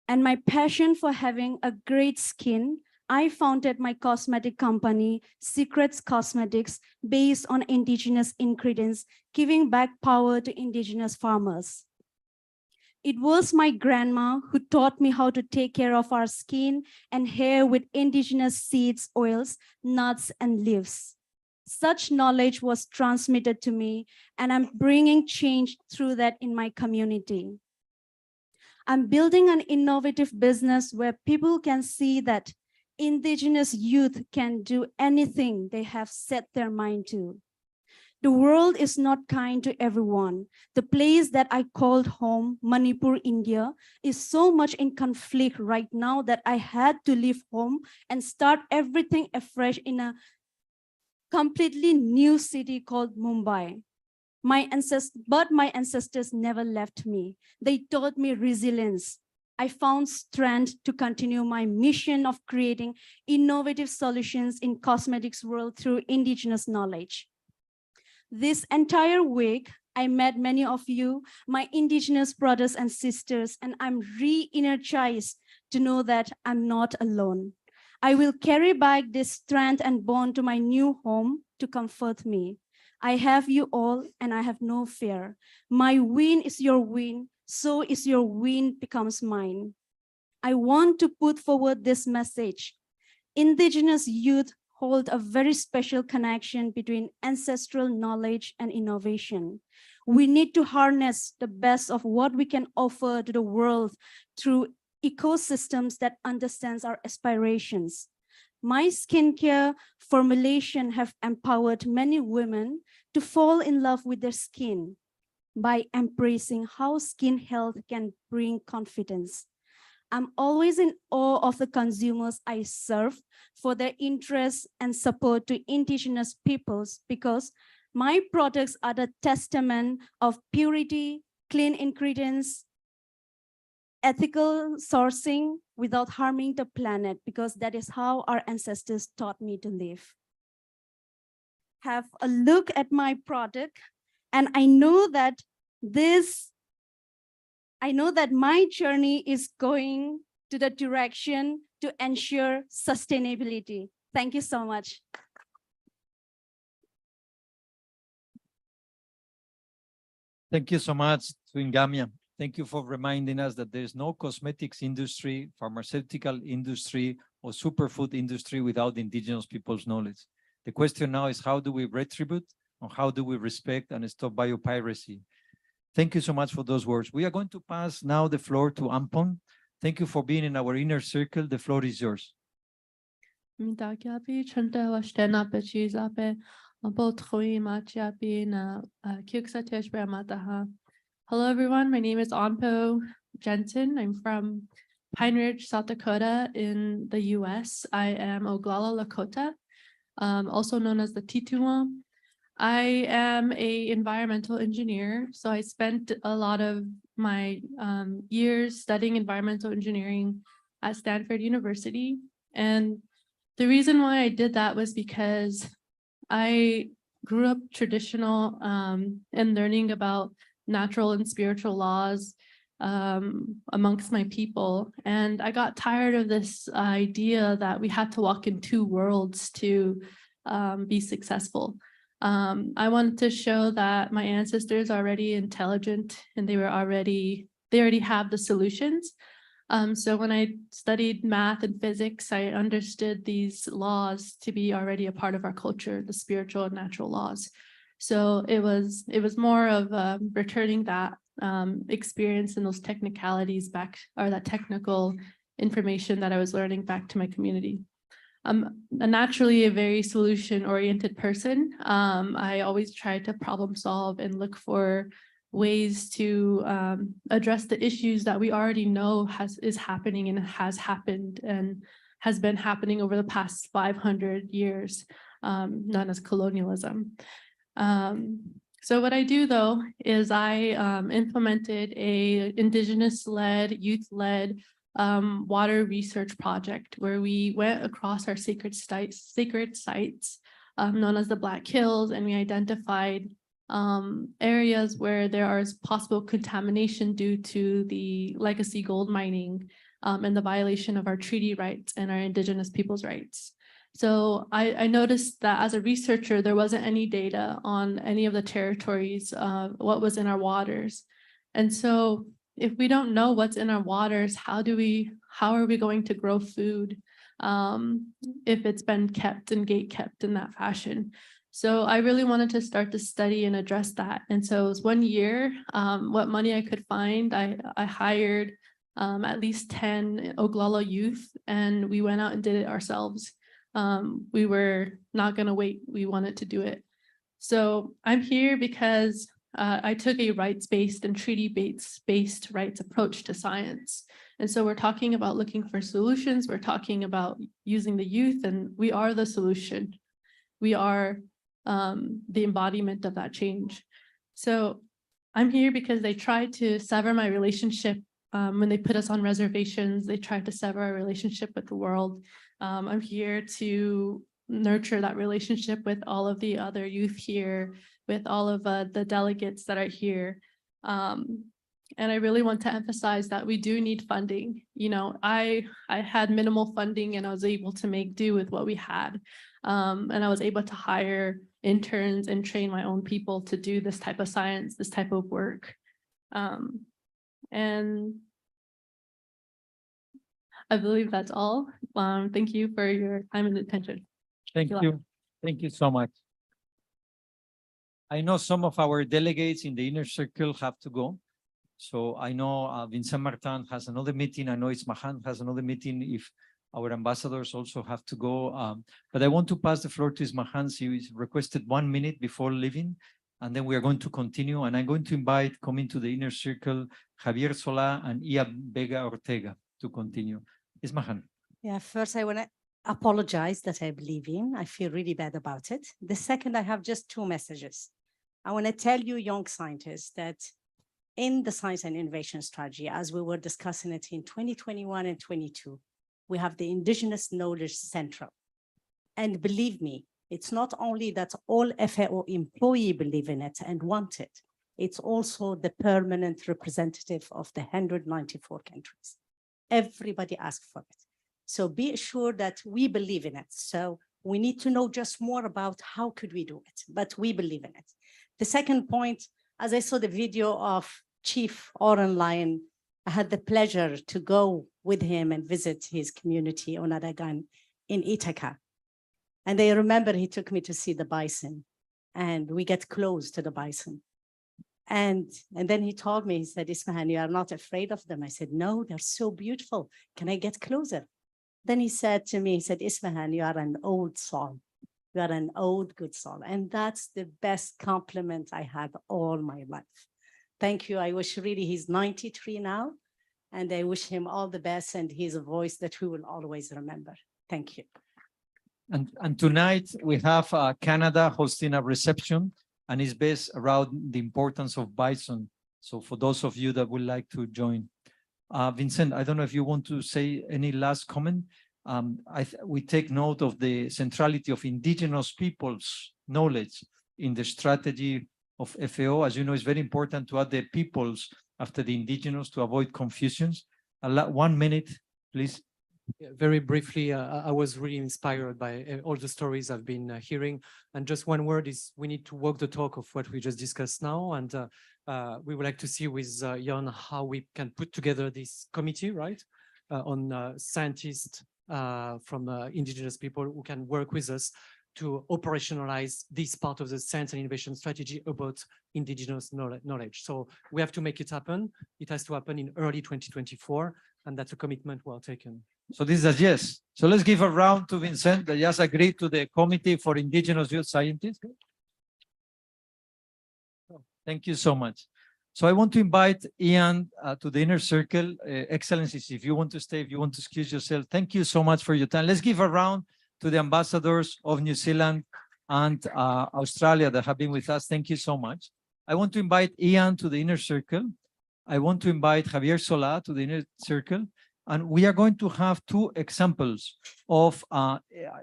and my passion for having a great skin, I founded my cosmetic company, Secrets Cosmetics, based on indigenous ingredients, giving back power to indigenous farmers. It was my grandma who taught me how to take care of our skin and hair with indigenous seeds, oils, nuts, and leaves. Such knowledge was transmitted to me, and I'm bringing change through that in my community. I'm building an innovative business where people can see that indigenous youth can do anything they have set their mind to. The world is not kind to everyone. The place that I called home, Manipur, India, is so much in conflict right now that I had to leave home and start everything afresh in a completely new city called Mumbai. But my ancestors never left me. They taught me resilience. I found strength to continue my mission of creating innovative solutions in cosmetics world through indigenous knowledge. This entire week, I met many of you, my indigenous brothers and sisters, and I'm re-energized to know that I'm not alone. I will carry back this strength and bond to my new home to comfort me. I have you all and I have no fear. My win is your win, so is your win becomes mine. I want to put forward this message. Indigenous youth hold a very special connection between ancestral knowledge and innovation. We need to harness the best of what we can offer to the world through ecosystems that understands our aspirations. My skincare formulation have empowered many women to fall in love with their skin by embracing how skin health can bring confidence. I'm always in awe of the consumers I serve for their interest and support to indigenous peoples because my products are the testament of purity, clean ingredients, ethical sourcing without harming the planet, because that is how our ancestors taught me to live. Have a look at my product, and I know that my journey is going to the direction to ensure sustainability. Thank you so much. Thank you so much, Twingamia. Thank you for reminding us that there is no cosmetics industry, pharmaceutical industry, or superfood industry without indigenous people's knowledge. The question now is how do we retribute and how do we respect and stop biopiracy? Thank you so much for those words. We are going to pass now the floor to Ampon. Thank you for being in our inner circle. The floor is yours. Hello, everyone. My name is Anpo Jensen. I'm from Pine Ridge, South Dakota in the US. I am Oglala Lakota, also known as the Tituwa. I am an environmental engineer, so I spent a lot of my years studying environmental engineering at Stanford University. And the reason why I did that was because I grew up traditional and learning about natural and spiritual laws amongst my people. And I got tired of this idea that we had to walk in two worlds to be successful. I wanted to show that my ancestors are already intelligent and they already have the solutions. So when I studied math and physics, I understood these laws to be already a part of our culture, the spiritual and natural laws. So it was more of returning that experience and those technicalities back, or that technical information that I was learning back to my community. I'm naturally a very solution-oriented person. I always try to problem solve and look for ways to address the issues that we already know is happening and has happened and has been happening over the past 500 years, known as colonialism. So what I do, though, is I implemented a indigenous-led, youth-led water research project where we went across our sacred sites known as the Black Hills, and we identified areas where there is possible contamination due to the legacy gold mining and the violation of our treaty rights and our Indigenous peoples' rights. So I noticed that as a researcher, there wasn't any data on any of the territories, what was in our waters. And so if we don't know what's in our waters, how are we going to grow food if it's been kept and gate kept in that fashion? So I really wanted to start to study and address that. And so it was 1 year, what money I could find, I hired at least 10 Oglala youth, and we went out and did it ourselves. We were not going to wait. We wanted to do it. So I'm here because I took a rights-based and treaty-based rights approach to science. And so we're talking about looking for solutions. We're talking about using the youth, and we are the solution. We are the embodiment of that change. So I'm here because they tried to sever my relationship when they put us on reservations. They tried to sever our relationship with the world. I'm here to nurture that relationship with all of the other youth here, with all of the delegates that are here. And I really want to emphasize that we do need funding. You know, I had minimal funding and I was able to make do with what we had. And I was able to hire interns and train my own people to do this type of science, this type of work. And I believe that's all. Thank you for your time and attention. Thank you. Thank you so much. I know some of our delegates in the inner circle have to go. So I know Vincent Martin has another meeting. I know Ismahan has another meeting if our ambassadors also have to go. But I want to pass the floor to Ismahan. He requested 1 minute before leaving, and then we are going to continue. And I'm going to invite, coming to the inner circle, Javier Solá and Ia Vega Ortega to continue. Ismahan. Yeah, first I want to apologize that I'm leaving. I feel really bad about it. The second, I have just 2 messages. I want to tell you, young scientists, that in the Science and Innovation Strategy, as we were discussing it in 2021 and 22, we have the Indigenous Knowledge Central. And believe me, it's not only that all FAO employees believe in it and want it, it's also the permanent representative of the 194 countries. Everybody asks for it. So be assured that we believe in it. So we need to know just more about how could we do it, but we believe in it. The second point, as I saw the video of Chief Oren Lyon, I had the pleasure to go with him and visit his community on Adagan in Ithaca. And I remember he took me to see the bison, and we get close to the bison. And then he told me, he said, Ismahan, you are not afraid of them. I said, no, they're so beautiful. Can I get closer? Then he said to me, he said, Ismahan, you are an old soul. You are an old good soul. And that's the best compliment I had all my life. Thank you. I wish really he's 93 now, and I wish him all the best, and he's a voice that we will always remember. Thank you. And tonight we have Canada hosting a reception, and it's based around the importance of bison. So for those of you that would like to join. Vincent, I don't know if you want to say any last comment. We take note of the centrality of Indigenous peoples' knowledge in the strategy of FAO. As you know, it's very important to add the peoples after the Indigenous to avoid confusions. 1 minute, please. Yeah, very briefly, I was really inspired by all the stories I've been hearing. And just one word is we need to walk the talk of what we just discussed now. And we would like to see with Jan how we can put together this committee, right, on scientists from Indigenous people who can work with us to operationalize this part of the science and innovation strategy about Indigenous knowledge. So we have to make it happen. It has to happen in early 2024, and that's a commitment well taken. So this is a yes. So let's give a round to Vincent that just agreed to the Committee for Indigenous Youth Scientists. Thank you so much. So I want to invite Ian to the inner circle. Excellencies, if you want to stay, if you want to excuse yourself, thank you so much for your time. Let's give a round to the ambassadors of New Zealand and Australia that have been with us. Thank you so much. I want to invite Ian to the inner circle. I want to invite Javier Solá to the inner circle. And we are going to have two examples of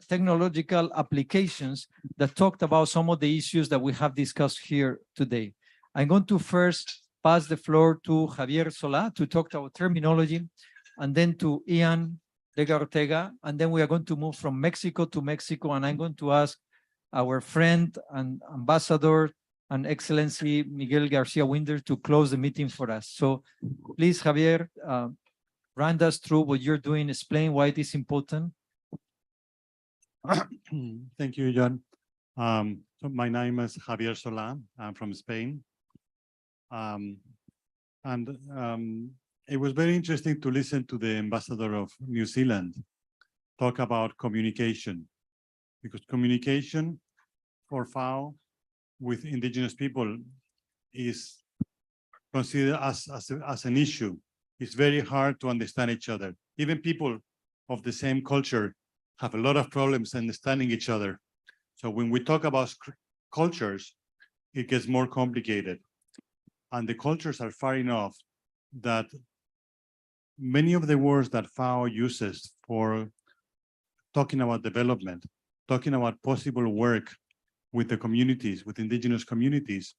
technological applications that talked about some of the issues that we have discussed here today. I'm going to first pass the floor to Javier Solá to talk about terminology, and then to Ian Vega Ortega, and then we are going to move from Mexico to Mexico, and I'm going to ask our friend and ambassador and Excellency Miguel Garcia Winder to close the meeting for us. So please, Javier, run us through what you're doing, explain why it is important. Thank you, John. So my name is Javier Solá. I'm from Spain. It was very interesting to listen to the ambassador of New Zealand talk about communication, because communication for FAO with indigenous people is considered as an issue. It's very hard to understand each other. Even people of the same culture have a lot of problems understanding each other. So when we talk about cultures, it gets more complicated. And the cultures are far enough that many of the words that FAO uses for talking about development, talking about possible work with the communities, with indigenous communities,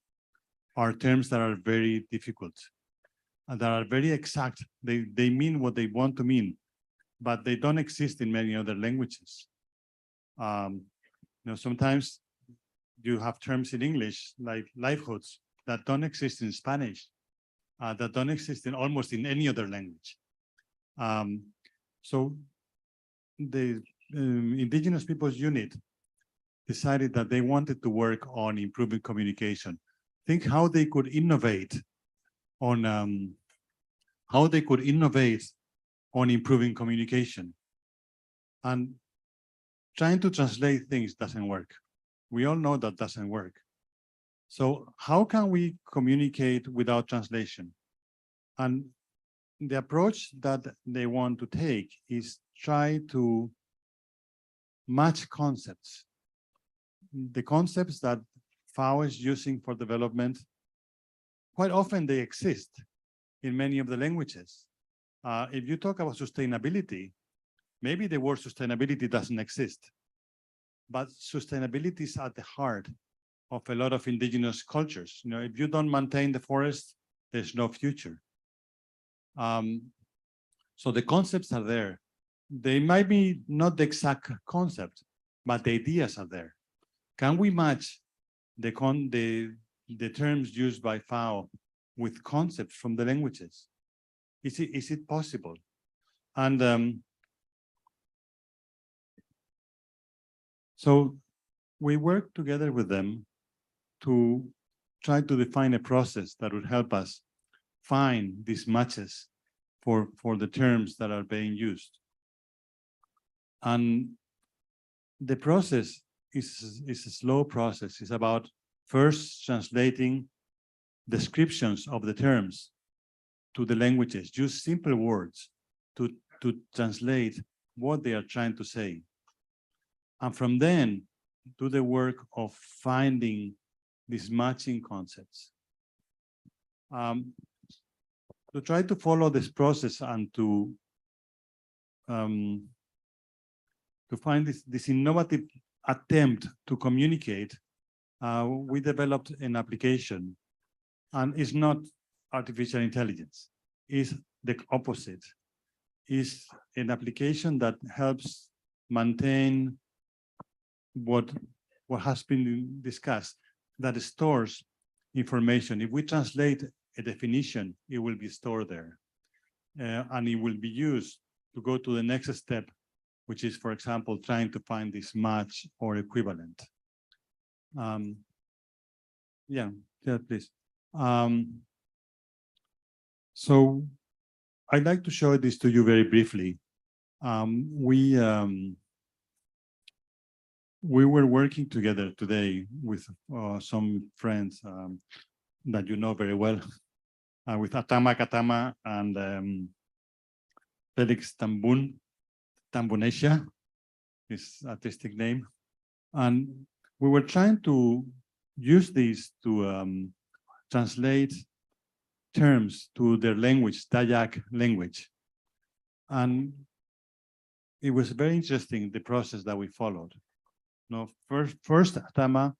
are terms that are very difficult and that are very exact. They mean what they want to mean, but they don't exist in many other languages. Sometimes you have terms in English like livelihoods that don't exist in Spanish, that don't exist in almost in any other language. So the Indigenous Peoples Unit decided that they wanted to work on improving communication. Think how they could innovate on improving communication. And trying to translate things doesn't work. We all know that doesn't work. So how can we communicate without translation? And the approach that they want to take is try to match concepts. The concepts that FAO is using for development, quite often they exist in many of the languages. If you talk about sustainability, maybe the word sustainability doesn't exist, but sustainability is at the heart of a lot of indigenous cultures. If you don't maintain the forest, there's no future. So the concepts are there. They might be not the exact concept, but the ideas are there. Can we match the terms used by FAO with concepts from the languages? Is it possible? And so we work together with them to try to define a process that would help us find these matches for the terms that are being used. And the process is a slow process. It's about first translating descriptions of the terms to the languages. Use simple words to translate what they are trying to say. And from then, do the work of finding these matching concepts. To try to follow this process and to find this innovative attempt to communicate, we developed an application, and it's not artificial intelligence. It's the opposite. It's an application that helps maintain what has been discussed, that stores information. If we translate a definition, it will be stored there. And it will be used to go to the next step, which is, for example, trying to find this match or equivalent. Yeah, please. So I'd like to show this to you very briefly. We were working together today with some friends that you know very well, with Atama Katama and Felix Tambunesha, his artistic name. And we were trying to use these to translate terms to their language, Dayak language. And it was very interesting, the process that we followed. No, first Atama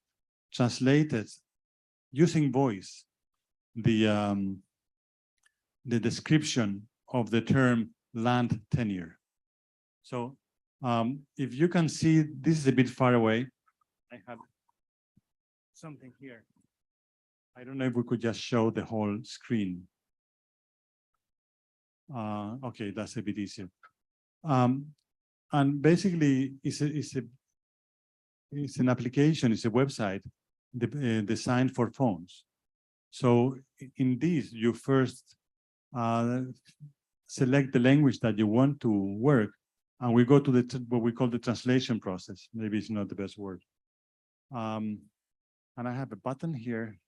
translated using voice the description of the term land tenure. So if you can see, this is a bit far away. I have something here. I don't know if we could just show the whole screen. Okay, that's a bit easier. And basically, it's an application, it's a website designed for phones. So in this, you first select the language that you want to work, and we go to what we call the translation process. Maybe it's not the best word. And I have a button here.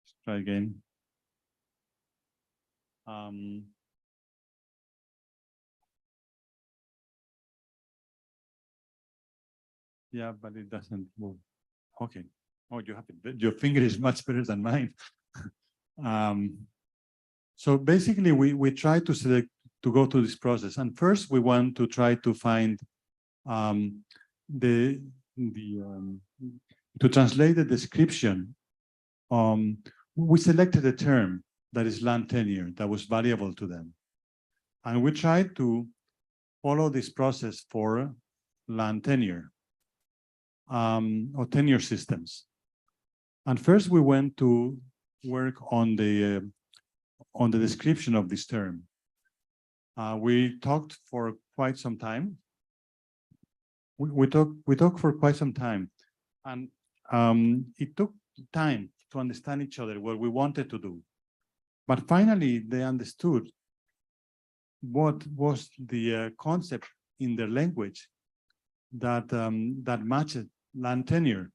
Let's try again. Yeah, but it doesn't move. Okay. Oh, you have it. Your finger is much better than mine. So basically, we try to select to go through this process, and first we want to try to find to translate the description. We selected a term that is land tenure that was valuable to them, and we tried to follow this process for land tenure or tenure systems. And first we went to work on the description of this term. We talked for quite some time. We talked for quite some time, and it took time to understand each other, what we wanted to do. But finally, they understood what was the concept in their language that that matched land tenure.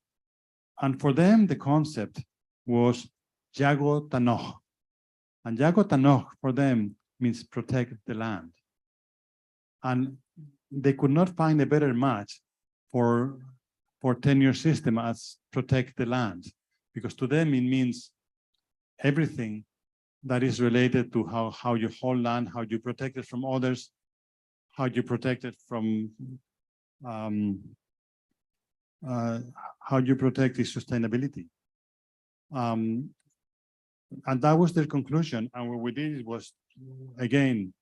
And for them, the concept was Yago Tanoh. And Yago Tanoh for them means protect the land. And they could not find a better match for tenure system as protect the land, because to them it means everything that is related to how you hold land, how you protect it from others, how you protect it from how you protect its sustainability. And that was their conclusion. And what we did was, again,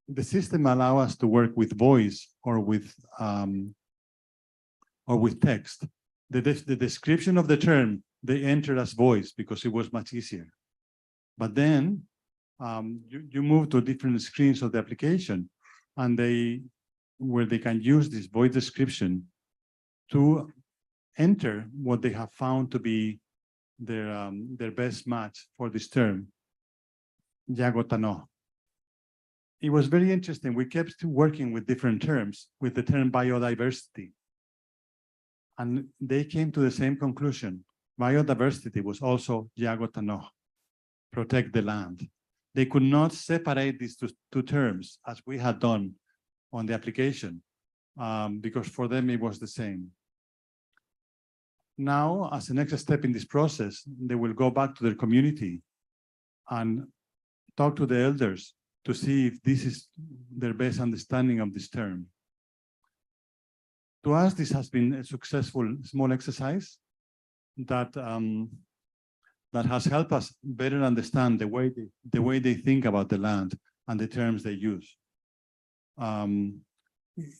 the system allows us to work with voice or with text. The description of the term, they entered as voice because it was much easier. But then you move to different screens of the application, and where they can use this voice description to enter what they have found to be their best match for this term, Yago Tanoh. It was very interesting. We kept working with different terms, with the term biodiversity. And they came to the same conclusion. Biodiversity was also Yago Tanoh, protect the land. They could not separate these two terms as we had done on the application, because for them it was the same. Now, as the next step in this process, they will go back to their community and talk to the elders to see if this is their best understanding of this term. To us, this has been a successful small exercise that has helped us better understand the way they think about the land and the terms they use.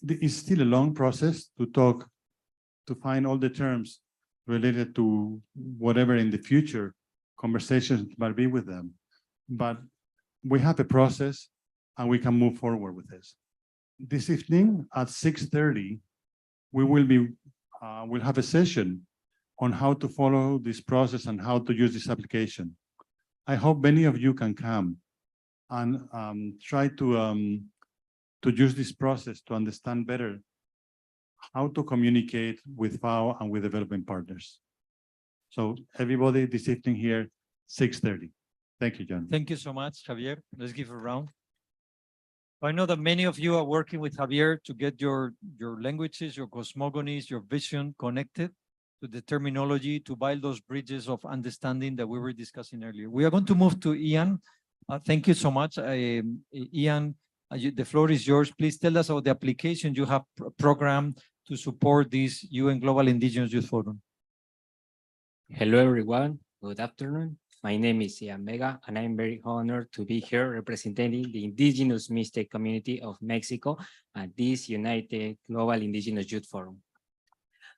It's still a long process to find all the terms related to whatever in the future conversations might be with them. But we have a process and we can move forward with this. This evening at 6:30, we will have a session on how to follow this process and how to use this application. I hope many of you can come and try to use this process to understand better how to communicate with FAO and with development partners. So everybody this evening here, 6:30. Thank you, John. Thank you so much, Javier. Let's give a round. I know that many of you are working with Javier to get your languages, your cosmogonies, your vision connected. to the terminology, to build those bridges of understanding that we were discussing earlier. We are going to move to Ian. Thank you so much. Ian, the floor is yours. Please tell us about the application you have programmed to support this UN Global Indigenous Youth Forum. Hello, everyone. Good afternoon. My name is Ian Vega, and I'm very honored to be here representing the Indigenous Mixed community of Mexico at this United Global Indigenous Youth Forum.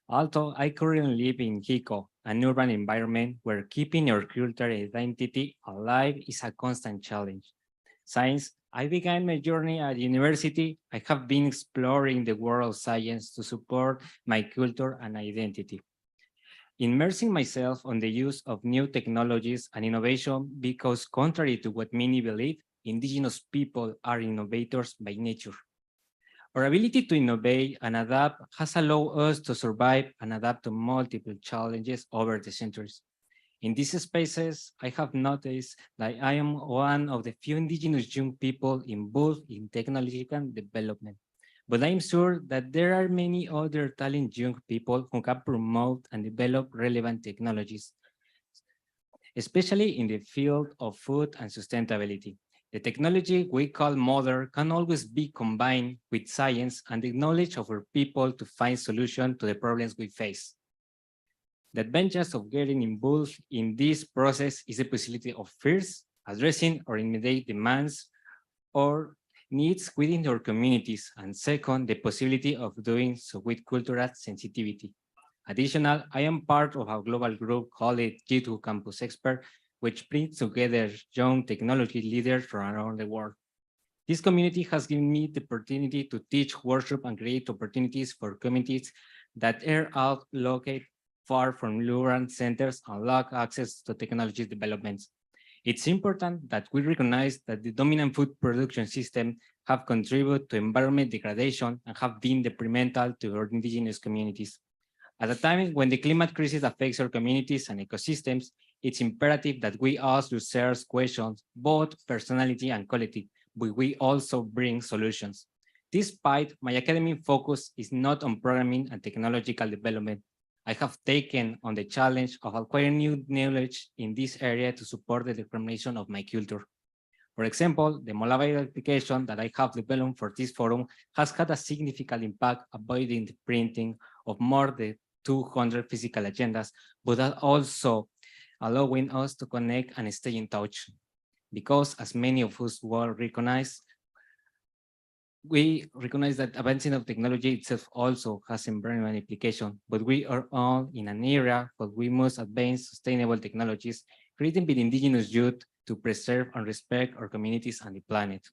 Although I currently live in Jico, an urban environment where keeping your cultural identity alive is a constant challenge. Since I began my journey at university, I have been exploring the world of science to support my culture and identity. Immersing myself on the use of new technologies and innovation because contrary to what many believe, Indigenous people are innovators by nature. Our ability to innovate and adapt has allowed us to survive and adapt to multiple challenges over the centuries. In these spaces, I have noticed that I am one of the few Indigenous young people involved in technological development. But I'm sure that there are many other talented young people who can promote and develop relevant technologies, especially in the field of food and sustainability. The technology we call modern can always be combined with science and the knowledge of our people to find solutions to the problems we face. The advantage of getting involved in this process is the possibility of first addressing or immediate demands or needs within our communities, and second, the possibility of doing so with cultural sensitivity. Additionally, I am part of a global group called G2 Campus Expert, which brings together young technology leaders from around the world. This community has given me the opportunity to teach, workshop, and create opportunities for communities that are out located far from rural centers and lack access to technology developments. It's important that we recognize that the dominant food production system have contributed to environment degradation and have been detrimental to our indigenous communities. At a time when the climate crisis affects our communities and ecosystems, it's imperative that we ask research questions, both personality and quality, but we also bring solutions. Despite my academic focus is not on programming and technological development, I have taken on the challenge of acquiring new knowledge in this area to support the determination of my culture. For example, the mobile application that I have developed for this forum has had a significant impact avoiding the printing of more than 200 physical agendas, but also allowing us to connect and stay in touch. Because as many of us will recognize, we recognize that advancing of technology itself also has environmental implication, but we are all in an era where we must advance sustainable technologies, creating with indigenous youth to preserve and respect our communities and the planet.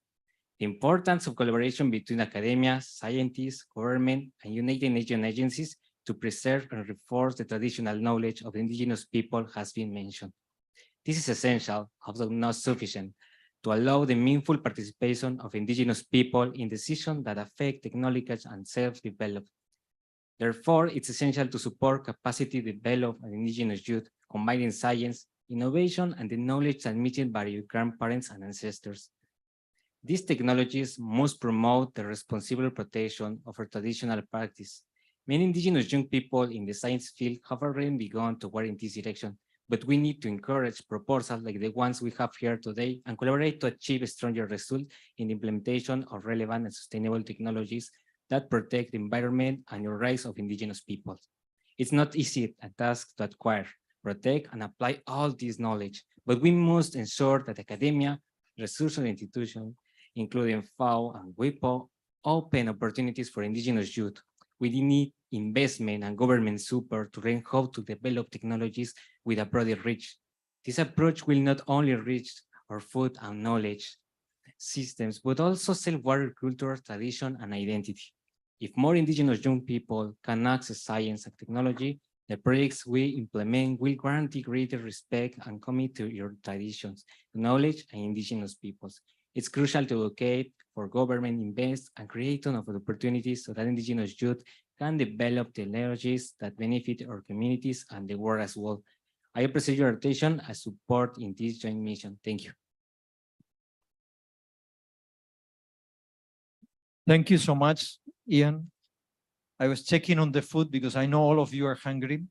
The importance of collaboration between academia, scientists, government, and United Nations agencies to preserve and reinforce the traditional knowledge of indigenous people has been mentioned. This is essential, although not sufficient, to allow the meaningful participation of indigenous people in decisions that affect technology and self-development. Therefore, it's essential to support capacity development of indigenous youth, combining science, innovation, and the knowledge transmitted by your grandparents and ancestors. These technologies must promote the responsible protection of our traditional practice. Many indigenous young people in the science field have already begun to work in this direction, but we need to encourage proposals like the ones we have here today and collaborate to achieve stronger results in the implementation of relevant and sustainable technologies that protect the environment and the rights of indigenous peoples. It's not easy a task to acquire, protect, and apply all this knowledge, but we must ensure that academia, research institutions, including FAO and WIPO, open opportunities for indigenous youth. We need investment and government support to learn how to develop technologies with a broader reach. This approach will not only reach our food and knowledge systems, but also self-aware culture, tradition, and identity. If more indigenous young people can access science and technology, the projects we implement will guarantee greater respect and commit to your traditions, knowledge, and indigenous peoples. It's crucial to advocate for government invest and create of opportunities so that indigenous youth can develop technologies that benefit our communities and the world as well. I appreciate your attention and support in this joint mission. Thank you. Thank you so much, Ian. I was checking on the food because I know all of you are hungry.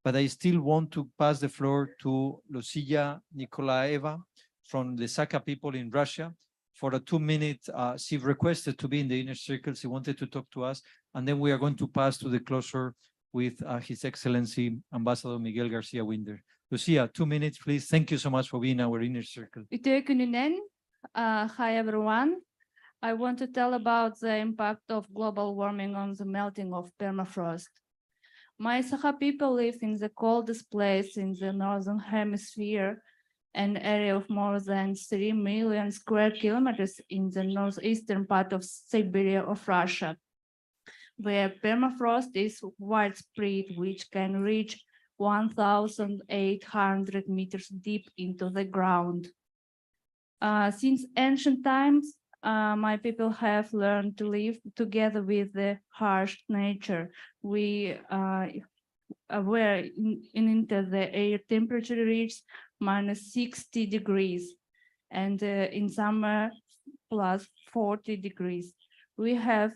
but I still want to pass the floor to Lucia Nikolaeva from the Saka people in Russia for a 2-minute. She requested to be in the inner circle. She wanted to talk to us, and then we are going to pass to the closure with His Excellency Ambassador Miguel Garcia Winder. Lucia, 2 minutes, please. Thank you so much for being our inner circle. Hi, everyone. I want to tell about the impact of global warming on the melting of permafrost. My Saka people live in the coldest place in the Northern Hemisphere, an area of more than 3 million square kilometers in the northeastern part of Siberia of Russia, where permafrost is widespread, which can reach 1,800 meters deep into the ground. Since ancient times, my people have learned to live together with the harsh nature. We where in winter the air temperature reaches -60 degrees, and in summer +40 degrees. We have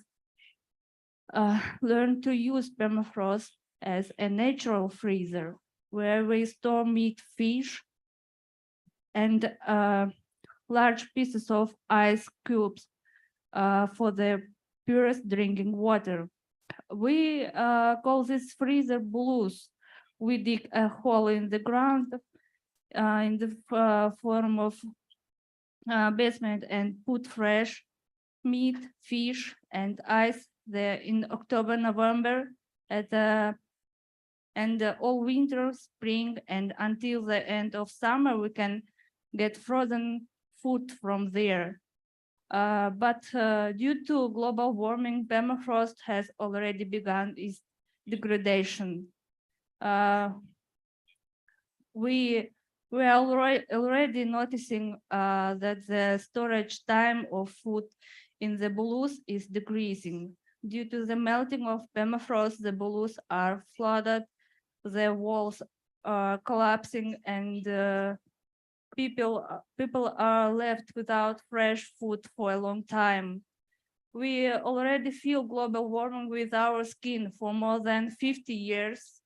learned to use permafrost as a natural freezer, where we store meat, fish, and large pieces of ice cubes for the purest drinking water. We call this freezer blues. We dig a hole in the ground in the form of basement and put fresh meat, fish, and ice there in October, November, and all winter, spring, and until the end of summer, we can get frozen food from there. But due to global warming, permafrost has already begun its degradation. We are already noticing that the storage time of food in the blues is decreasing. Due to the melting of permafrost, the blues are flooded, the walls are collapsing, and people are left without fresh food for a long time. We already feel global warming with our skin for more than 50 years.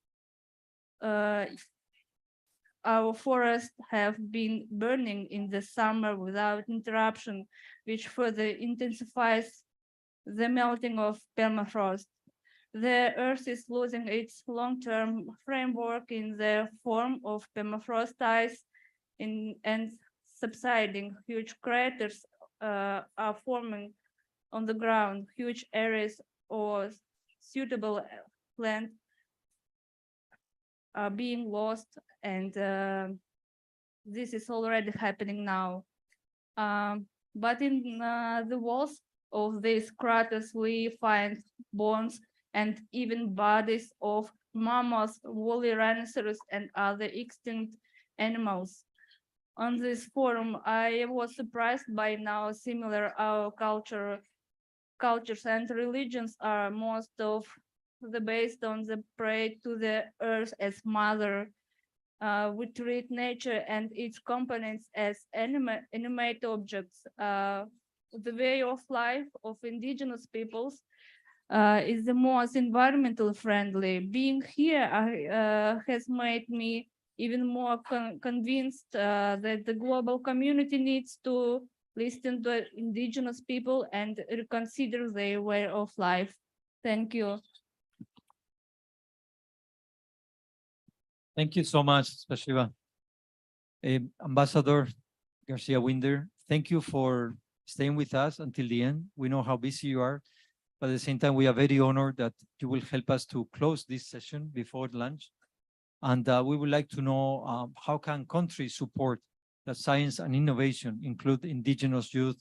Our forests have been burning in the summer without interruption, which further intensifies the melting of permafrost. The Earth is losing its long-term framework in the form of permafrost ice and subsiding. Huge craters are forming on the ground. Huge areas or suitable land are being lost, and this is already happening now. But in the walls of these craters, we find bones and even bodies of mammoths, woolly rhinoceros, and other extinct animals. On this forum, I was surprised by now similar our cultures and religions are most of the based on the prayer to the earth as mother. We treat nature and its components as animate objects. The way of life of indigenous peoples is the most environmental friendly. Being here has made me even more convinced that the global community needs to listen to indigenous people and reconsider their way of life. Thank you. Thank you so much, Spasiba. Ambassador Garcia Winder, thank you for staying with us until the end. We know how busy you are, but at the same time, we are very honored that you will help us to close this session before lunch. And we would like to know how can countries support that science and innovation include indigenous youth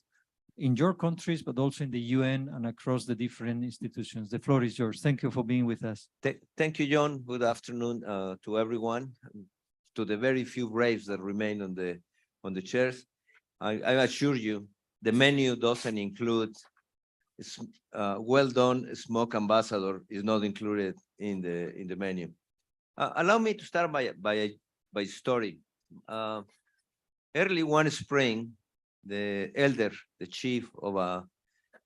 in your countries, but also in the UN and across the different institutions. The floor is yours. Thank you for being with us. Thank you, John. Good afternoon to everyone, to the very few braves that remain on the chairs. I assure you, the menu doesn't include well done smoke ambassador is not included in the menu. Allow me to start by story. Early one spring, the elder, the chief of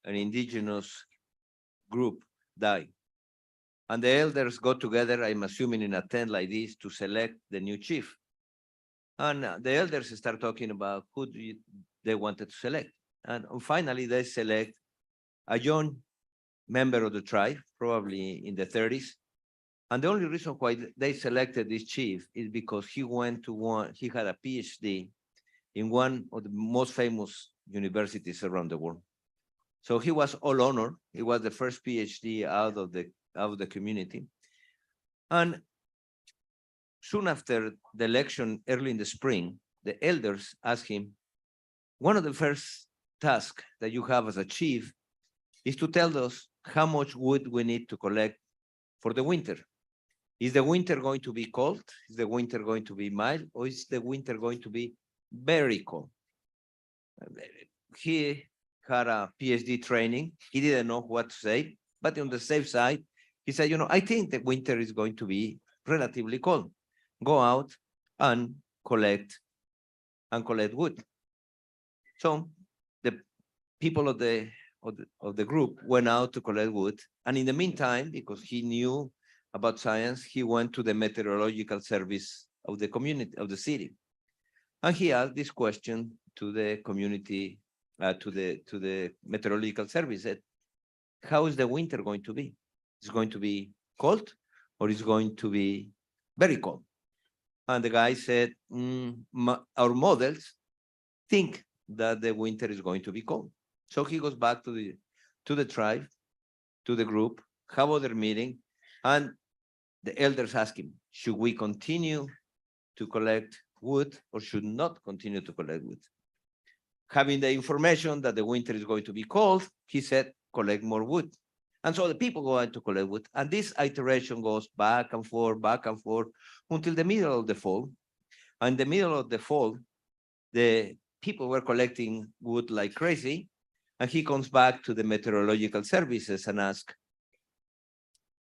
an indigenous group died. And the elders got together, I'm assuming in a tent like this, to select the new chief. And the elders start talking about who they wanted to select. And finally, they select a young member of the tribe, probably in the 30s. And the only reason why they selected this chief is because he had a PhD in one of the most famous universities around the world. So he was all honored. He was the first PhD out of the community. And soon after the election, early in the spring, the elders asked him, one of the first tasks that you have as a chief is to tell us how much wood we need to collect for the winter. Is the winter going to be cold? Is the winter going to be mild? Or is the winter going to be very cold? He had a PhD training. He didn't know what to say, but on the safe side, he said, I think the winter is going to be relatively cold. Go out and collect wood. So the people of the group went out to collect wood. And in the meantime, because he knew about science, he went to the meteorological service of the community, of the city. And he asked this question to the community, to the meteorological service, said, how is the winter going to be? Is it going to be cold or is it going to be very cold? And the guy said, our models think that the winter is going to be cold. So he goes back to the tribe, to the group, have other meeting, and the elders ask him, should we continue to collect wood or should not continue to collect wood? Having the information that the winter is going to be cold, he said, collect more wood. And so the people go out to collect wood. And this iteration goes back and forth until the middle of the fall. And in the middle of the fall, the people were collecting wood like crazy. And he comes back to the meteorological services and asks,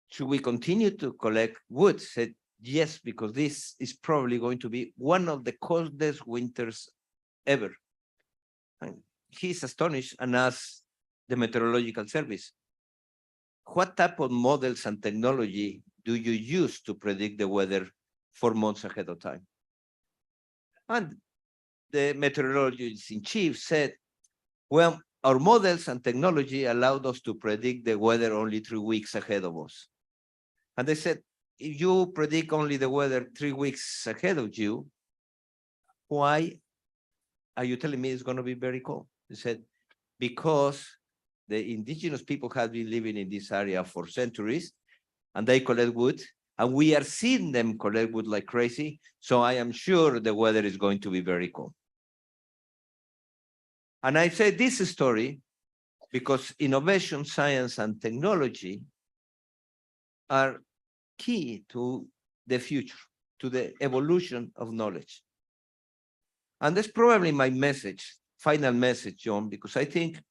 should we continue to collect wood? Said, yes, because this is probably going to be one of the coldest winters ever. And he's astonished and asks the meteorological service, what type of models and technology do you use to predict the weather 4 months ahead of time? And the meteorologist in chief said, well, our models and technology allowed us to predict the weather only 3 weeks ahead of us. And they said, if you predict only the weather 3 weeks ahead of you, why are you telling me it's going to be very cold? They said, because the indigenous people have been living in this area for centuries and they collect wood and we are seeing them collect wood like crazy. So I am sure the weather is going to be very cold. And I say this story because innovation, science, and technology are key to the future, to the evolution of knowledge. And that's probably my message, final message, John, because I think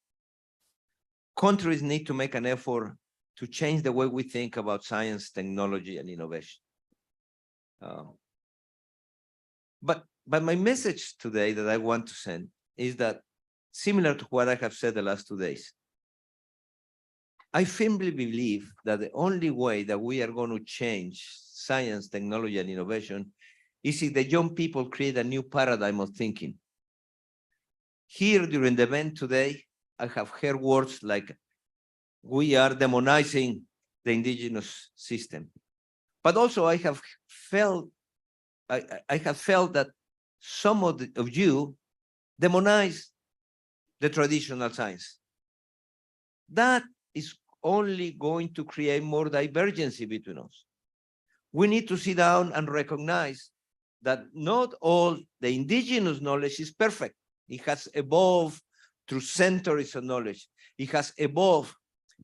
countries need to make an effort to change the way we think about science, technology, and innovation. But my message today that I want to send is that, similar to what I have said the last 2 days, I firmly believe that the only way that we are going to change science, technology, and innovation is if the young people create a new paradigm of thinking. Here during the event today, I have heard words like, we are demonizing the indigenous system. But also I have felt that some of you demonize the traditional science. That is only going to create more divergency between us. We need to sit down and recognize that not all the indigenous knowledge is perfect. It has evolved through centuries of knowledge. It has evolved.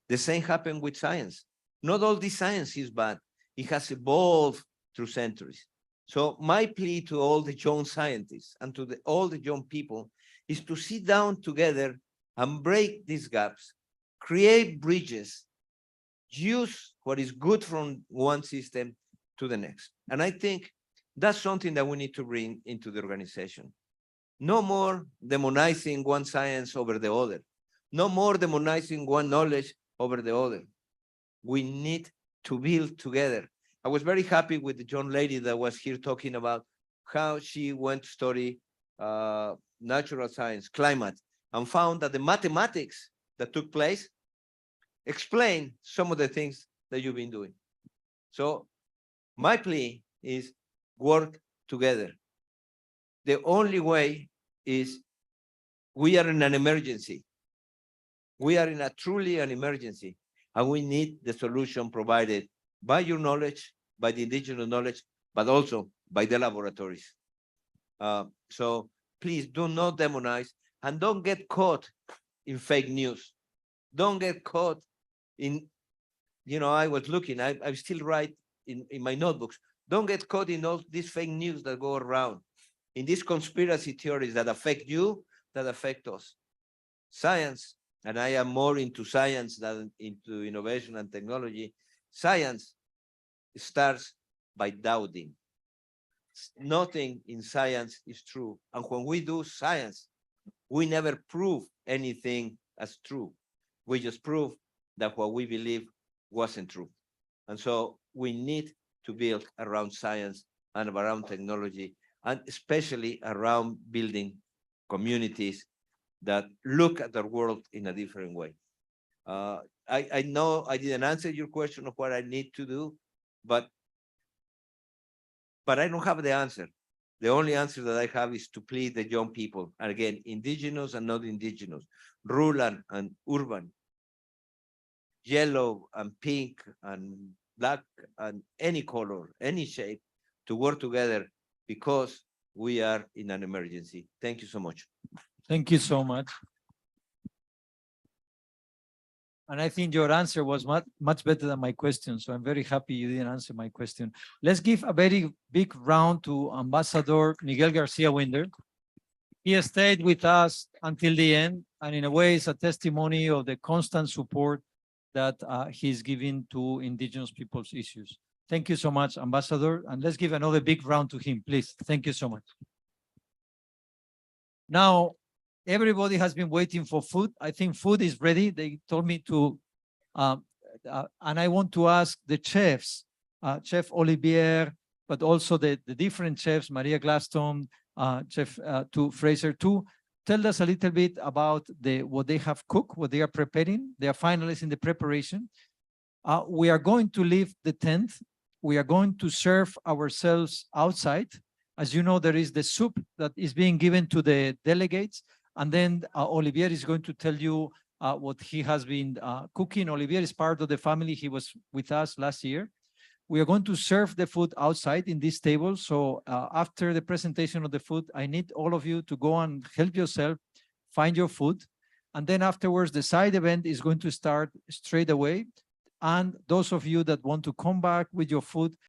The same happened with science. Not all the science is bad. It has evolved through centuries. So my plea to all the young scientists and to all the young people is to sit down together and break these gaps, create bridges, use what is good from one system to the next. And I think that's something that we need to bring into the organization. No more demonizing one science over the other. No more demonizing one knowledge over the other. We need to build together. I was very happy with the young lady that was here talking about how she went to study natural science, climate, and found that the mathematics that took place explain some of the things that you've been doing. So my plea is work together. The only way is we are in an emergency. We are in a truly an emergency, and we need the solution provided by your knowledge, by the indigenous knowledge, but also by the laboratories. So please do not demonize and don't get caught in fake news. Don't get caught in, I was looking, I still write in my notebooks. Don't get caught in all these fake news that go around, in these conspiracy theories that affect you, that affect us. Science, and I am more into science than into innovation and technology. Science starts by doubting. Nothing in science is true. And when we do science, we never prove anything as true. We just prove that what we believe wasn't true. And so we need to build around science and around technology, and especially around building communities that look at the world in a different way. I know I didn't answer your question of what I need to do, but I don't have the answer. The only answer that I have is to plead the young people, and again, indigenous and not indigenous, rural and urban, yellow and pink and black and any color, any shape, to work together because we are in an emergency. Thank you so much. Thank you so much. And I think your answer was much better than my question. So I'm very happy you didn't answer my question. Let's give a very big round to Ambassador Miguel Garcia Winder. He has stayed with us until the end, and in a way it's a testimony of the constant support that he's giving to indigenous people's issues. Thank you so much, Ambassador. And let's give another big round to him, please. Thank you so much. Now, everybody has been waiting for food. I think food is ready. They told me to, and I want to ask the chefs, Chef Olivier, but also the different chefs, Maria Glaston, Chef Fraser, to tell us a little bit about what they have cooked, what they are preparing. They are finalizing the preparation. We are going to leave the tent. We are going to serve ourselves outside. As you know, there is the soup that is being given to the delegates. And then Olivier is going to tell you what he has been cooking. Olivier is part of the family. He was with us last year. We are going to serve the food outside in this table. So after the presentation of the food, I need all of you to go and help yourself, find your food. And then afterwards, the side event is going to start straight away. And those of you that want to come back with your food,